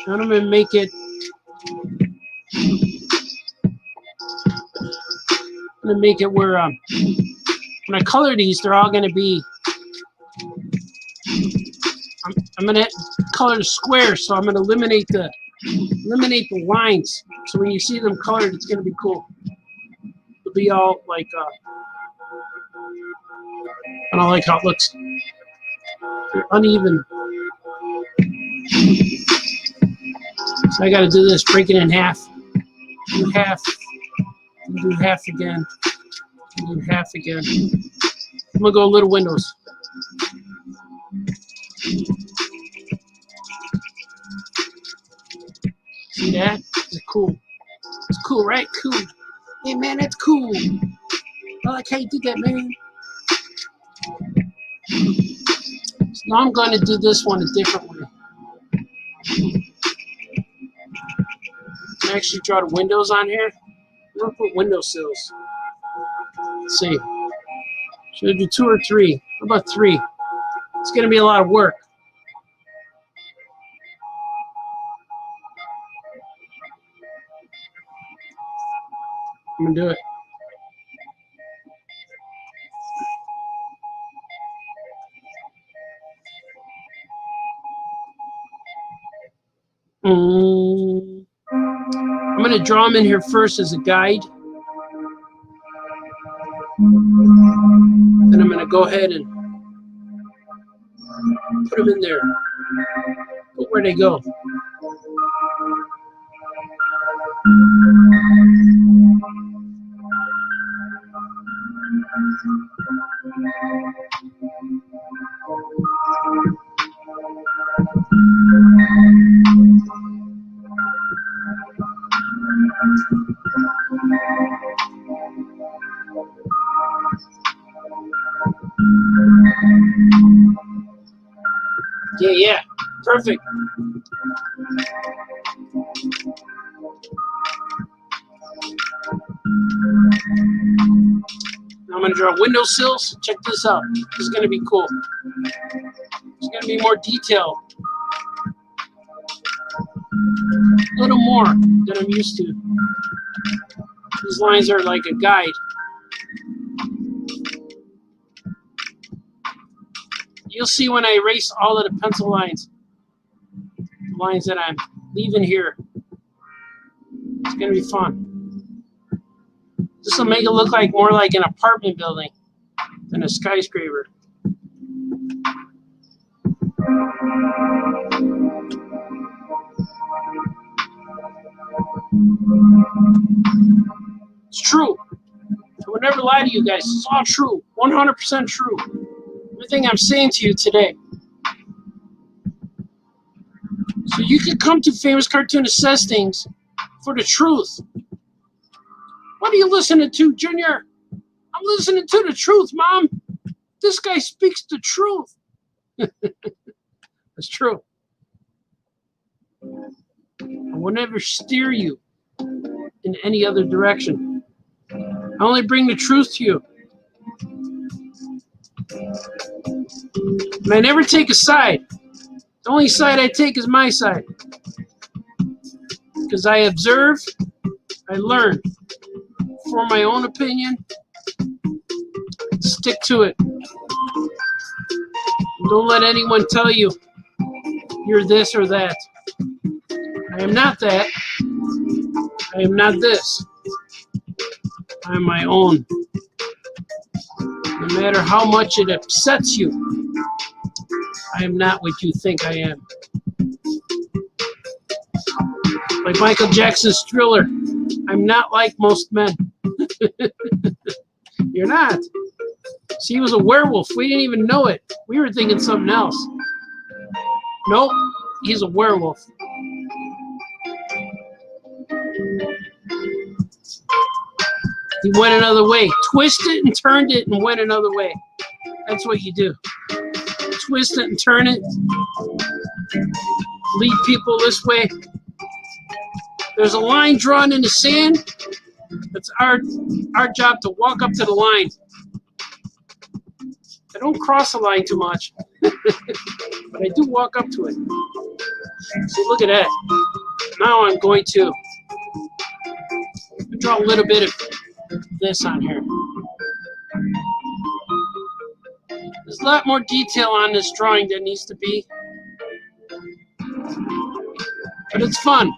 And I'm going to make it. I'm going to make it where when I color these, they're all going to be. I'm going to color the squares, so I'm going to eliminate the lines. So when you see them colored, it's going to be cool. It'll be all like. I don't like how it looks. They're uneven. So I got to do this, break it in half. Do half. Do half again. Do half again. I'm going to go little windows. See that? It's cool. It's cool, right? Cool. Hey, man, that's cool. I like how you did that, man. So now I'm going to do this one a different way. I actually draw the windows on here. I'm going to put windowsills. Let's see. Should I do 2 or 3? How about 3? It's going to be a lot of work. I'm going to do it. I'm going to draw them in here first as a guide. Then I'm going to go ahead and put them in there. Put where they go. Yeah, perfect. Now I'm going to draw windowsills. Check this out. This is going to be cool. It's going to be more detailed. A little more than I'm used to. These lines are like a guide. You'll see when I erase all of the pencil lines, the lines that I'm leaving here. It's going to be fun. This will make it look like more like an apartment building than a skyscraper. It's true. I would never lie to you guys. It's all true. 100% true. Everything I'm saying to you today. So you can come to Famous Cartoonist Says Things for the truth. What are you listening to, Junior? I'm listening to the truth, Mom. This guy speaks the truth. That's true. I will never steer you in any other direction. I only bring the truth to you. And I never take a side. The only side I take is my side. Because I observe, I learn. For my own opinion, stick to it. Don't let anyone tell you you're this or that. I am not that. I am not this. I am my own. No matter how much it upsets you, I am not what you think I am. Like Michael Jackson's Thriller, I'm not like most men. You're not. See, he was a werewolf. We didn't even know it. We were thinking something else. Nope, he's a werewolf. He went another way. Twisted and turned it and went another way. That's what you do. Twist it and turn it. Lead people this way. There's a line drawn in the sand. It's our job to walk up to the line. I don't cross the line too much, but I do walk up to it. So look at that. Now I'm going to draw a little bit of this on here. There's a lot more detail on this drawing than needs to be, but it's fun.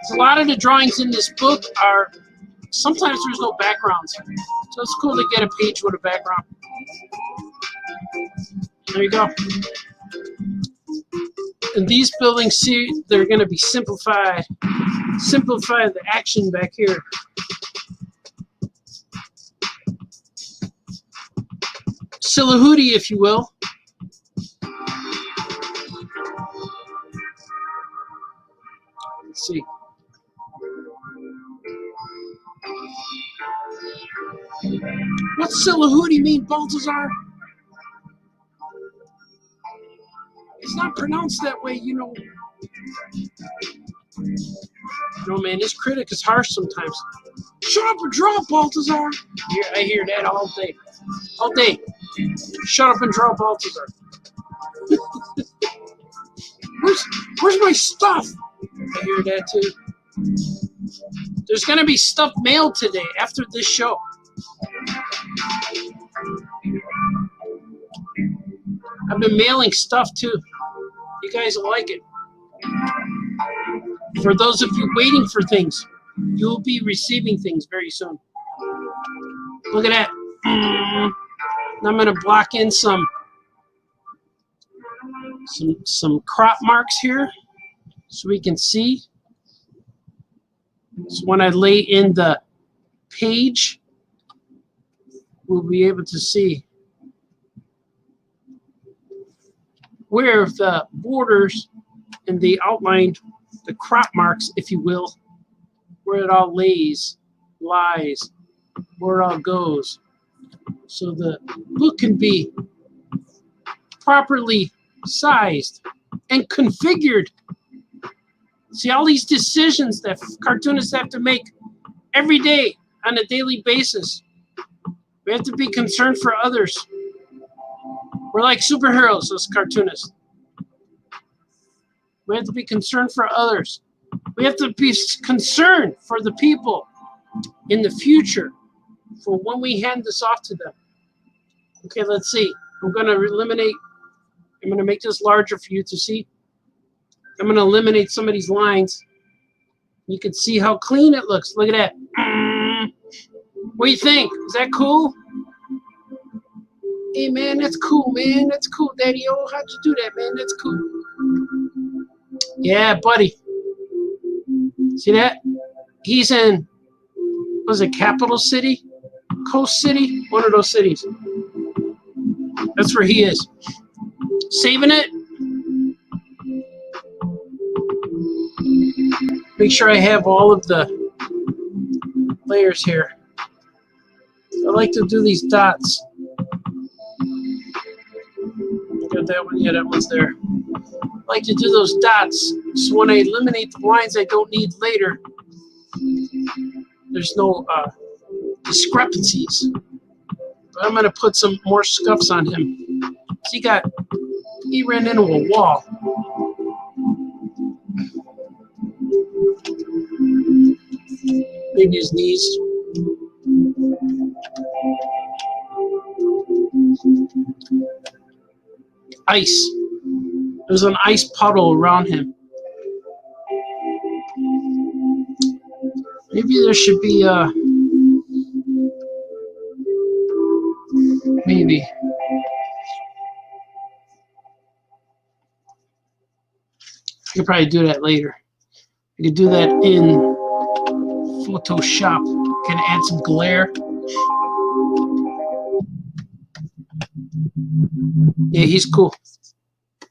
So a lot of the drawings in this book are, sometimes there's no backgrounds. So it's cool to get a page with a background. There you go. And these buildings, see, they're going to be simplified. Simplify the action back here. Silhouette, if you will. Let's see. What's silhouette mean, Baltazar? It's not pronounced that way, you know. No, man, this critic is harsh sometimes. Shut up and draw, Baltazar. Yeah, I hear that all day. All day. Shut up and draw, Baltazar. Where's my stuff? I hear that too. There's going to be stuff mailed today after this show. I've been mailing stuff too. You guys will like it. For those of you waiting for things, you will be receiving things very soon. Look at that. I'm going to block in some crop marks here so we can see. So when I lay in the page, we'll be able to see where the borders and the outline, the crop marks, if you will, where it all lies, where it all goes. So the book can be properly sized and configured. See, all these decisions that cartoonists have to make every day on a daily basis. We have to be concerned for others. We're like superheroes as cartoonists. We have to be concerned for others. We have to be concerned for the people in the future for when we hand this off to them. Okay, let's see. I'm going to eliminate. I'm going to make this larger for you to see. I'm going to eliminate some of these lines. You can see how clean it looks. Look at that. What do you think? Is that cool? Hey, man, that's cool, man. That's cool, Daddy-O. How'd you do that, man? That's cool. Yeah, buddy. See that? He's in, was it Capital City? Coast City? One of those cities. That's where he is. Saving it. Make sure I have all of the layers here. I like to do these dots. Got that one? Yeah, that one's there. I like to do those dots so when I eliminate the lines I don't need later, there's no discrepancies. But I'm going to put some more scuffs on him. So he ran into a wall. Maybe his knees. Ice. There's an ice puddle around him. Maybe there should be maybe. I could probably do that later. I could do that in Photoshop. Can add some glare. Yeah, he's cool.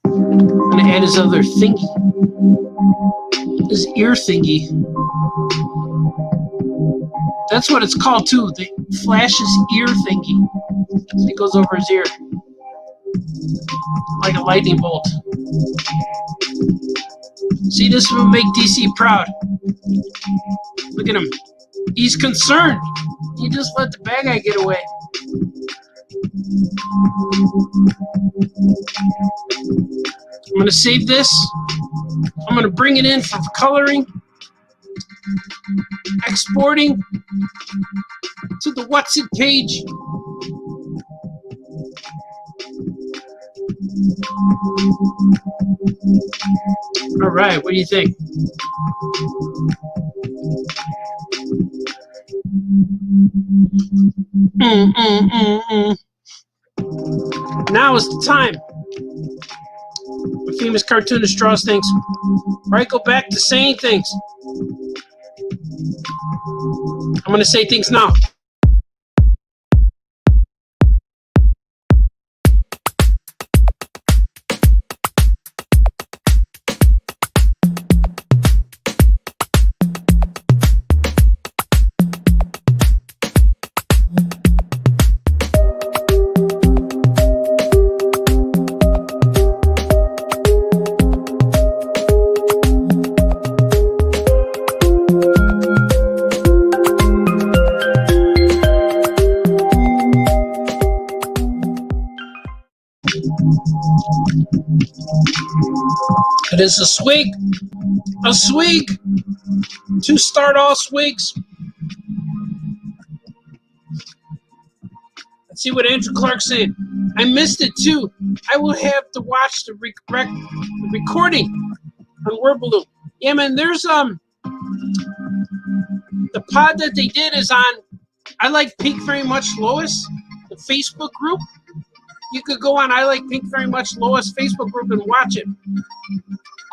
I'm gonna add his other thingy. His ear thingy. That's what it's called too. The Flash's ear thingy. It goes over his ear. Like a lightning bolt. See, this will make DC proud. Look at him. He's concerned. He just let the bad guy get away. I'm going to save this. I'm going to bring it in for coloring. Exporting to the What's It page. All right, what do you think? Now is the time. The famous cartoonist draws things. Right, go back to saying things. I'm going to say things now. It is a swig to start all swigs. Let's see what Andrew Clark's saying. I missed it too. I will have to watch the recording on Word Balloon. Yeah, man, there's the pod that they did is on I Like Pink Very Much Lois, the Facebook group. You could go on I Like Pink Very Much Lois Facebook group and watch it.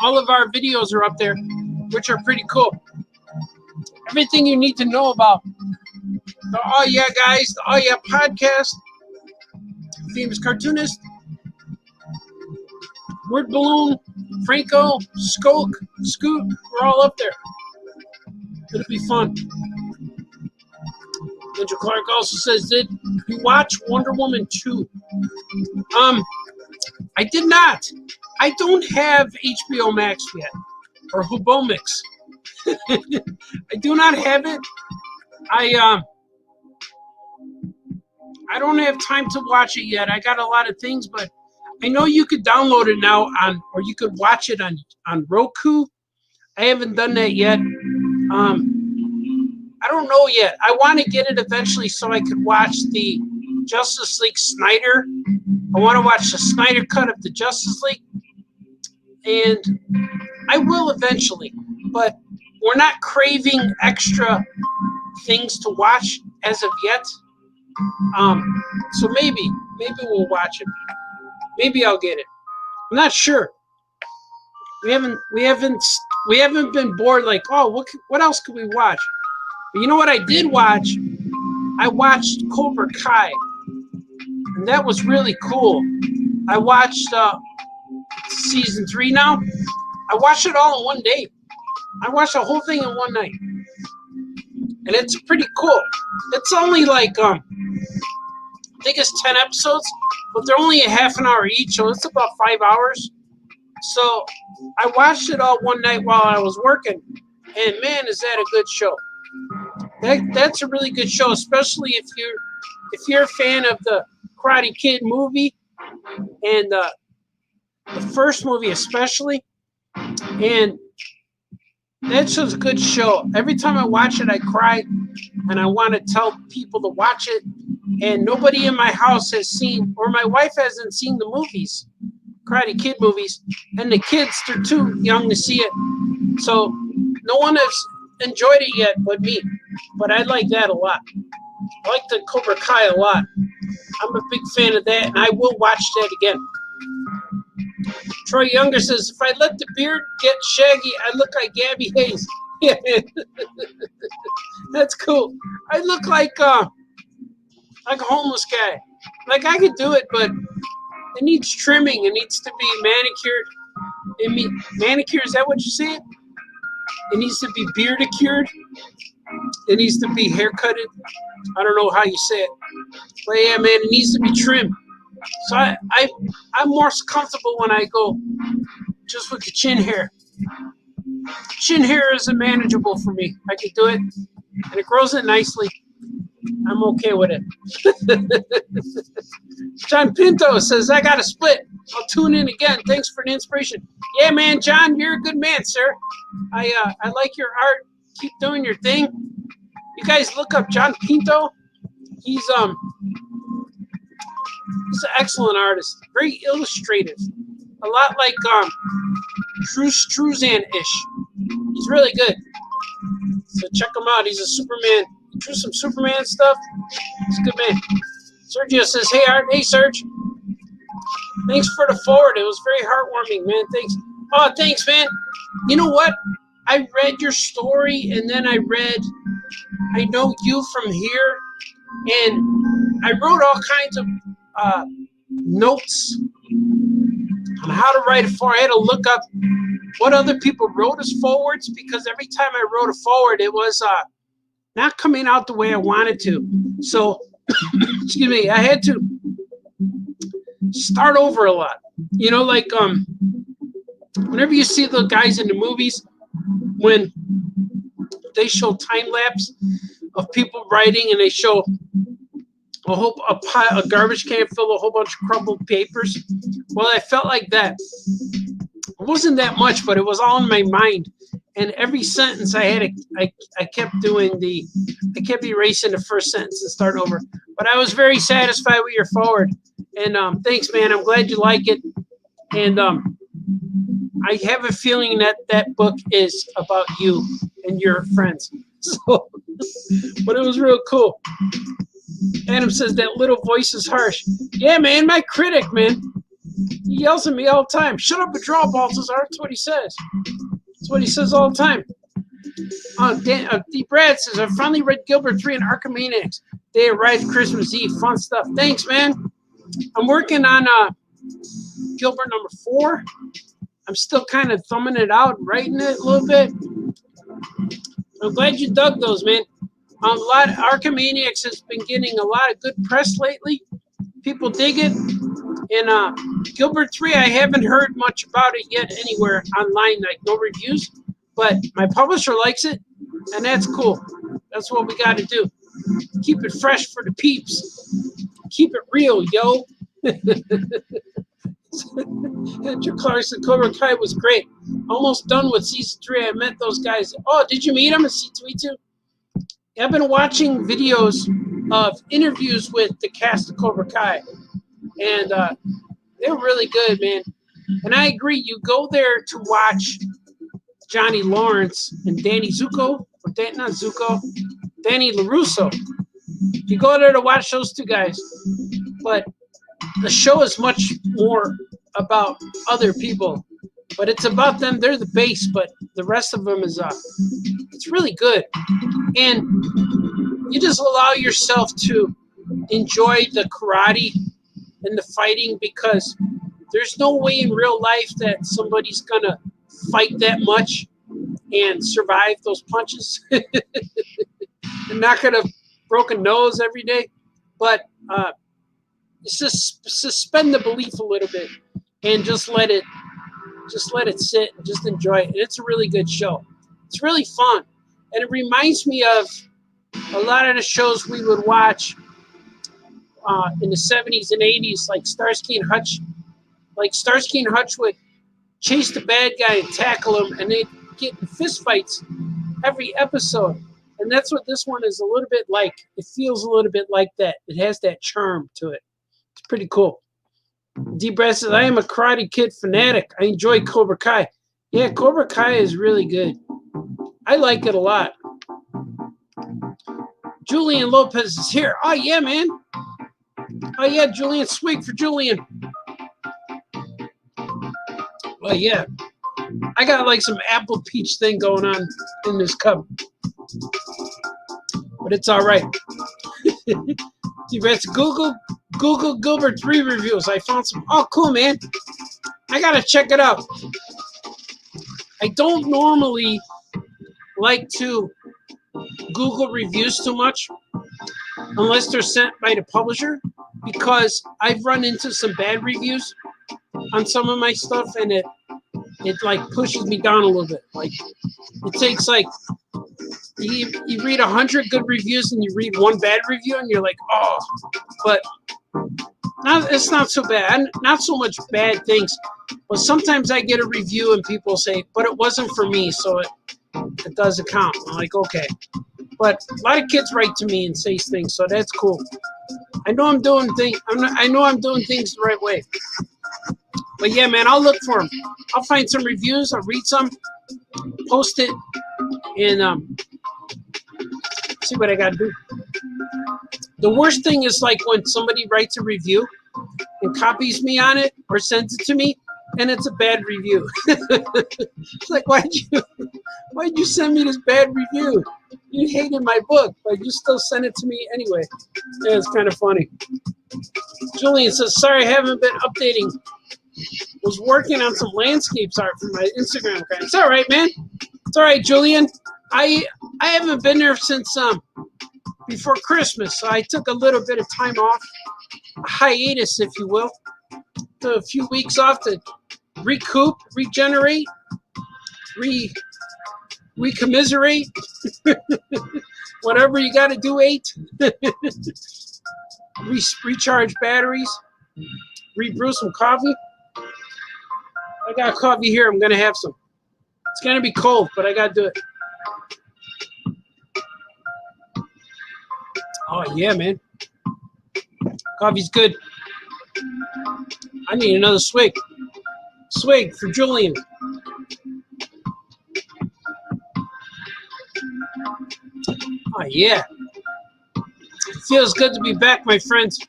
All of our videos are up there, which are pretty cool. Everything you need to know about the Oh Yeah Guys, the Oh Yeah Podcast, Famous Cartoonist, Word Balloon, Franco, Scoot, we're all up there. It'll be fun. Andrew Clark also says, did you watch Wonder Woman 2? I did not. I don't have HBO Max yet, or Hubomix. I do not have it. I don't have time to watch it yet. I got a lot of things, but I know you could download it now or you could watch it on Roku. I haven't done that yet. I don't know yet. I want to get it eventually so I could watch the Justice League Snyder. I want to watch the Snyder cut of the Justice League. And I will eventually. But we're not craving extra things to watch as of yet. So maybe we'll watch it. Maybe I'll get it. I'm not sure. We haven't been bored like, oh, what else could we watch? But you know what I did watch? I watched Cobra Kai, and that was really cool. I watched season 3 now. I watched it all in one day. I watched the whole thing in one night, and it's pretty cool. It's only like I think it's 10 episodes, but they're only a half an hour each, so it's about 5 hours. So I watched it all one night while I was working, and man, is that a good show. That's a really good show, especially if you're a fan of the Karate Kid movie and the first movie especially. And that's just a good show. Every time I watch it, I cry, and I want to tell people to watch it. And nobody in my house has seen, or my wife hasn't seen the movies, Karate Kid movies, and the kids, they're too young to see it. So no one has enjoyed it yet but me. But I like that a lot. I like the Cobra Kai a lot. I'm a big fan of that, and I will watch that again. Troy Younger says, if I let the beard get shaggy, I look like Gabby Hayes. Yeah, that's cool. I look like a homeless guy. Like, I could do it, but it needs trimming. It needs to be manicured. Manicure, is that what you say? It needs to be beardicured. It needs to be haircutted. I don't know how you say it. But yeah, man, it needs to be trimmed. So I'm more comfortable when I go just with the chin hair. Chin hair isn't manageable for me. I can do it, and it grows it nicely. I'm okay with it. John Pinto says, I got a split. I'll tune in again. Thanks for the inspiration. Yeah, man, John, you're a good man, sir. I like your art. Keep doing your thing. You guys look up John Pinto. He's an excellent artist. Very illustrative. A lot like Drew Struzan-ish. He's really good. So check him out. He's a Superman. He drew some Superman stuff. He's a good man. Sergio says, hey, Art. Hey, Serge. Thanks for the forward. It was very heartwarming, man. Thanks. Oh, thanks, man. You know what? I read your story, and then I read I Know You From Here, and I wrote all kinds of notes on how to write a forward. I had to look up what other people wrote as forwards, because every time I wrote a forward, it was not coming out the way I wanted to. So, excuse me, I had to start over a lot. You know, like whenever you see the guys in the movies, when they show time lapse of people writing, and they show a garbage can full of a whole bunch of crumpled papers. Well, I felt like that. It wasn't that much, but it was all in my mind. And every sentence I kept erasing the first sentence and start over. But I was very satisfied with your forward. And thanks, man. I'm glad you like it. And I have a feeling that book is about you and your friends. So, but it was real cool. Adam says that little voice is harsh. Yeah, man, my critic, man. He yells at me all the time. Shut up and draw, Balthazar. That's what he says. That's what he says all the time. D. Brad says, I finally read Gilbert 3 and Archimaniacs. They arrived Christmas Eve. Fun stuff. Thanks, man. I'm working on Gilbert number 4. I'm still kind of thumbing it out, writing it a little bit. I'm glad you dug those, man. Archimaniacs has been getting a lot of good press lately. People dig it. And Gilbert 3, I haven't heard much about it yet anywhere online, like no reviews. But my publisher likes it, and that's cool. That's what we got to do. Keep it fresh for the peeps. Keep it real, yo. Andrew Clarkson, Cobra Kai was great. Almost done with season 3. I met those guys. Oh, did you meet them at C2E2? I've been watching videos of interviews with the cast of Cobra Kai, and they were really good, man. And I agree, you go there to watch Johnny Lawrence and Danny Zuko, or not Zuko, Danny LaRusso. You go there to watch those two guys, but the show is much more about other people. But it's about them. They're the base, but the rest of them is it's really good. And you just allow yourself to enjoy the karate and the fighting, because there's no way in real life that somebody's gonna fight that much and survive those punches. And not gonna broken nose every day. But just suspend the belief a little bit and just let it sit and just enjoy it. And it's a really good show. It's really fun. And it reminds me of a lot of the shows we would watch in the 70s and 80s, like Starsky and Hutch. Like Starsky and Hutch would chase the bad guy and tackle him, and they'd get in fist fights every episode. And that's what this one is a little bit like. It feels a little bit like that. It has that charm to it. It's pretty cool. D-Brad says, I am a Karate Kid fanatic. I enjoy Cobra Kai. Yeah, Cobra Kai is really good. I like it a lot. Julian Lopez is here. Oh, yeah, man. Oh, yeah, Julian. Swig for Julian. Oh, yeah. I got like some apple peach thing going on in this cup. But it's all right. D-Brad's Google Gilbert 3 reviews. I found some. Oh, cool, man. I got to check it out. I don't normally like to Google reviews too much unless they're sent by the publisher, because I've run into some bad reviews on some of my stuff, and it like pushes me down a little bit. Like it takes like you read 100 good reviews and you read one bad review and you're like, oh, but it's not so bad. Not so much bad things, but sometimes I get a review and people say, but it wasn't for me, so it doesn't count. I'm like, okay. But a lot of kids write to me and say things, so that's cool. I know I'm doing things. I know I'm doing things the right way. But yeah, man, I'll look for them. I'll find some reviews. I'll read some, post it, and see what I got to do. The worst thing is like when somebody writes a review and copies me on it or sends it to me, and it's a bad review. It's like, why'd you send me this bad review? You hated my book, but you still sent it to me anyway. Yeah, it's kind of funny. Julian says, sorry, I haven't been updating. Was working on some landscapes art for my Instagram account. It's all right, man. It's all right, Julian. I haven't been there since before Christmas, so I took a little bit of time off, a hiatus, if you will. Took a few weeks off to recoup, regenerate, recommiserate, whatever you got to do, 8. Recharge batteries, rebrew some coffee. I got coffee here. I'm going to have some. It's going to be cold, but I got to do it. Oh, yeah, man. Coffee's good. I need another swig. Swig for Julian. Oh, yeah. It feels good to be back, my friends.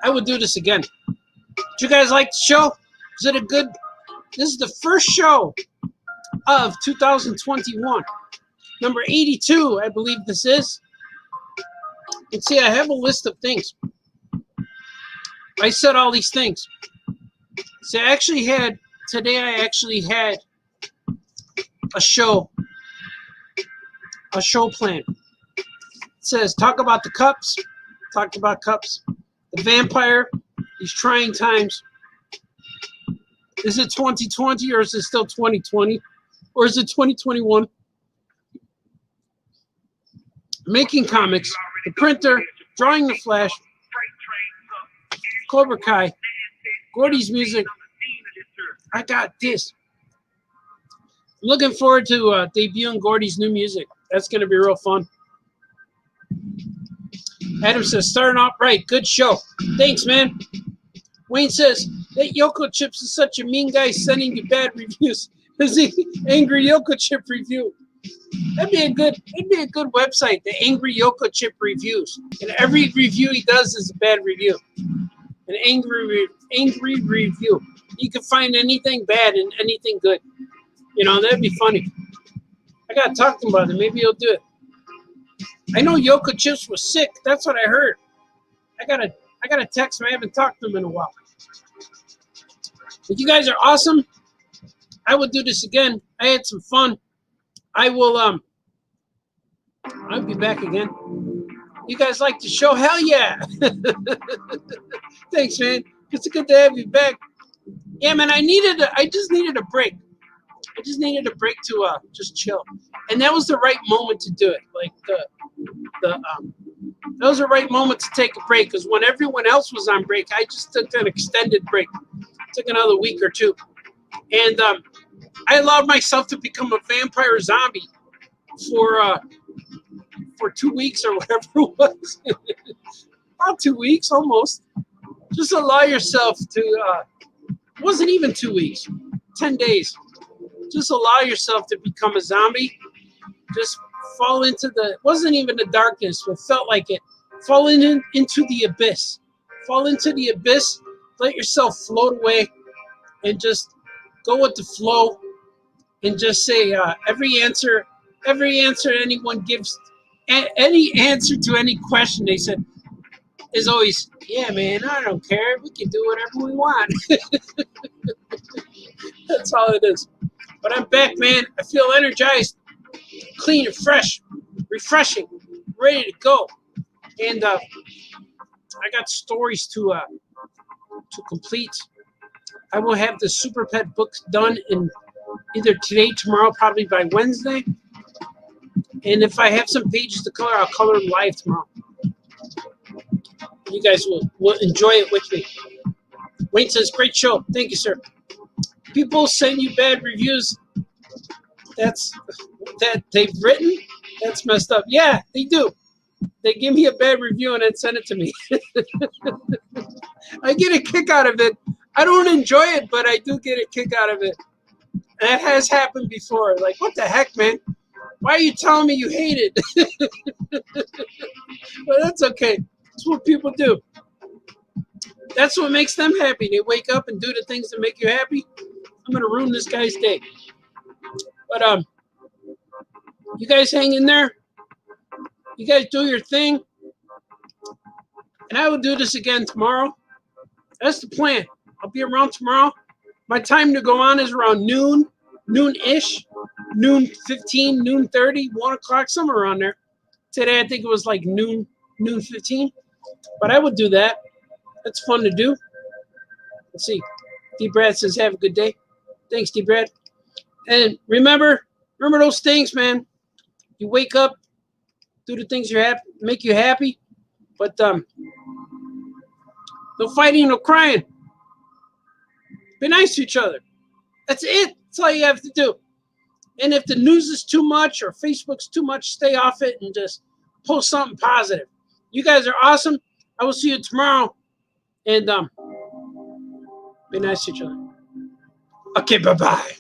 I would do this again. Did you guys like the show? Is it a good... This is the first show of 2021. Number 82, I believe this is. And see, I have a list of things. I said all these things. See, today I actually had a show plan. It says, talk about the cups. Talked about cups. The vampire. These trying times. Is it 2020 or is it still 2020? Or is it 2021? Making comics, the printer, drawing the Flash, Cobra Kai, Gordy's music. I got this. Looking forward to debuting Gordy's new music. That's going to be real fun. Adam says, starting off right. Good show. Thanks, man. Wayne says, that Yoko Chips is such a mean guy sending you bad reviews. Is he Angry Yoko Chip Review? That'd be a good website, the Angry Yoko Chip Reviews. And every review he does is a bad review. An angry review. You can find anything bad and anything good. You know, that'd be funny. I gotta talk to him about it. Maybe he'll do it. I know Yoko Chips was sick. That's what I heard. I gotta text him. I haven't talked to him in a while. But you guys are awesome. I will do this again. I had some fun. I'll be back again. You guys like the show? Hell yeah. Thanks, man. It's good to have you back. Yeah, man, I just needed a break. I just needed a break to just chill. And that was the right moment to do it. Like that was the right moment to take a break, because when everyone else was on break, I just took an extended break. Took another week or two. And I allowed myself to become a vampire zombie for 2 weeks or whatever it was. About 2 weeks, almost. Just allow yourself to, it wasn't even 2 weeks, 10 days. Just allow yourself to become a zombie. Just fall into it wasn't even the darkness, but felt like it. Fall into the abyss. Fall into the abyss, let yourself float away, and just go with the flow, and just say every answer anyone gives, any answer to any question they said is always, yeah, man, I don't care. We can do whatever we want. That's all it is. But I'm back, man. I feel energized, clean and fresh, refreshing, ready to go. And I got stories to complete. I will have the Super Pet books done in either today, tomorrow, probably by Wednesday. And if I have some pages to color, I'll color them live tomorrow. You guys will enjoy it with me. Wayne says, great show. Thank you, sir. People send you bad reviews. That they've written. That's messed up. Yeah, they do. They give me a bad review and then send it to me. I get a kick out of it. I don't enjoy it, but I do get a kick out of it. That has happened before. Like, what the heck, man? Why are you telling me you hate it? But that's okay. That's what people do. That's what makes them happy. They wake up and do the things that make you happy. I'm going to ruin this guy's day. But you guys hang in there. You guys do your thing. And I will do this again tomorrow. That's the plan. I'll be around tomorrow. My time to go on is around noon-ish, noon 15, noon 30, 1 o'clock, somewhere around there. Today, I think it was like noon 15. But I would do that. That's fun to do. Let's see. D-Brad says, have a good day. Thanks, D-Brad. And remember those things, man. You wake up, do the things make you happy. But no fighting, no crying. Be nice to each other. That's it. That's all you have to do. And if the news is too much or Facebook's too much, stay off it and just post something positive. You guys are awesome. I will see you tomorrow. And be nice to each other. Okay, bye-bye.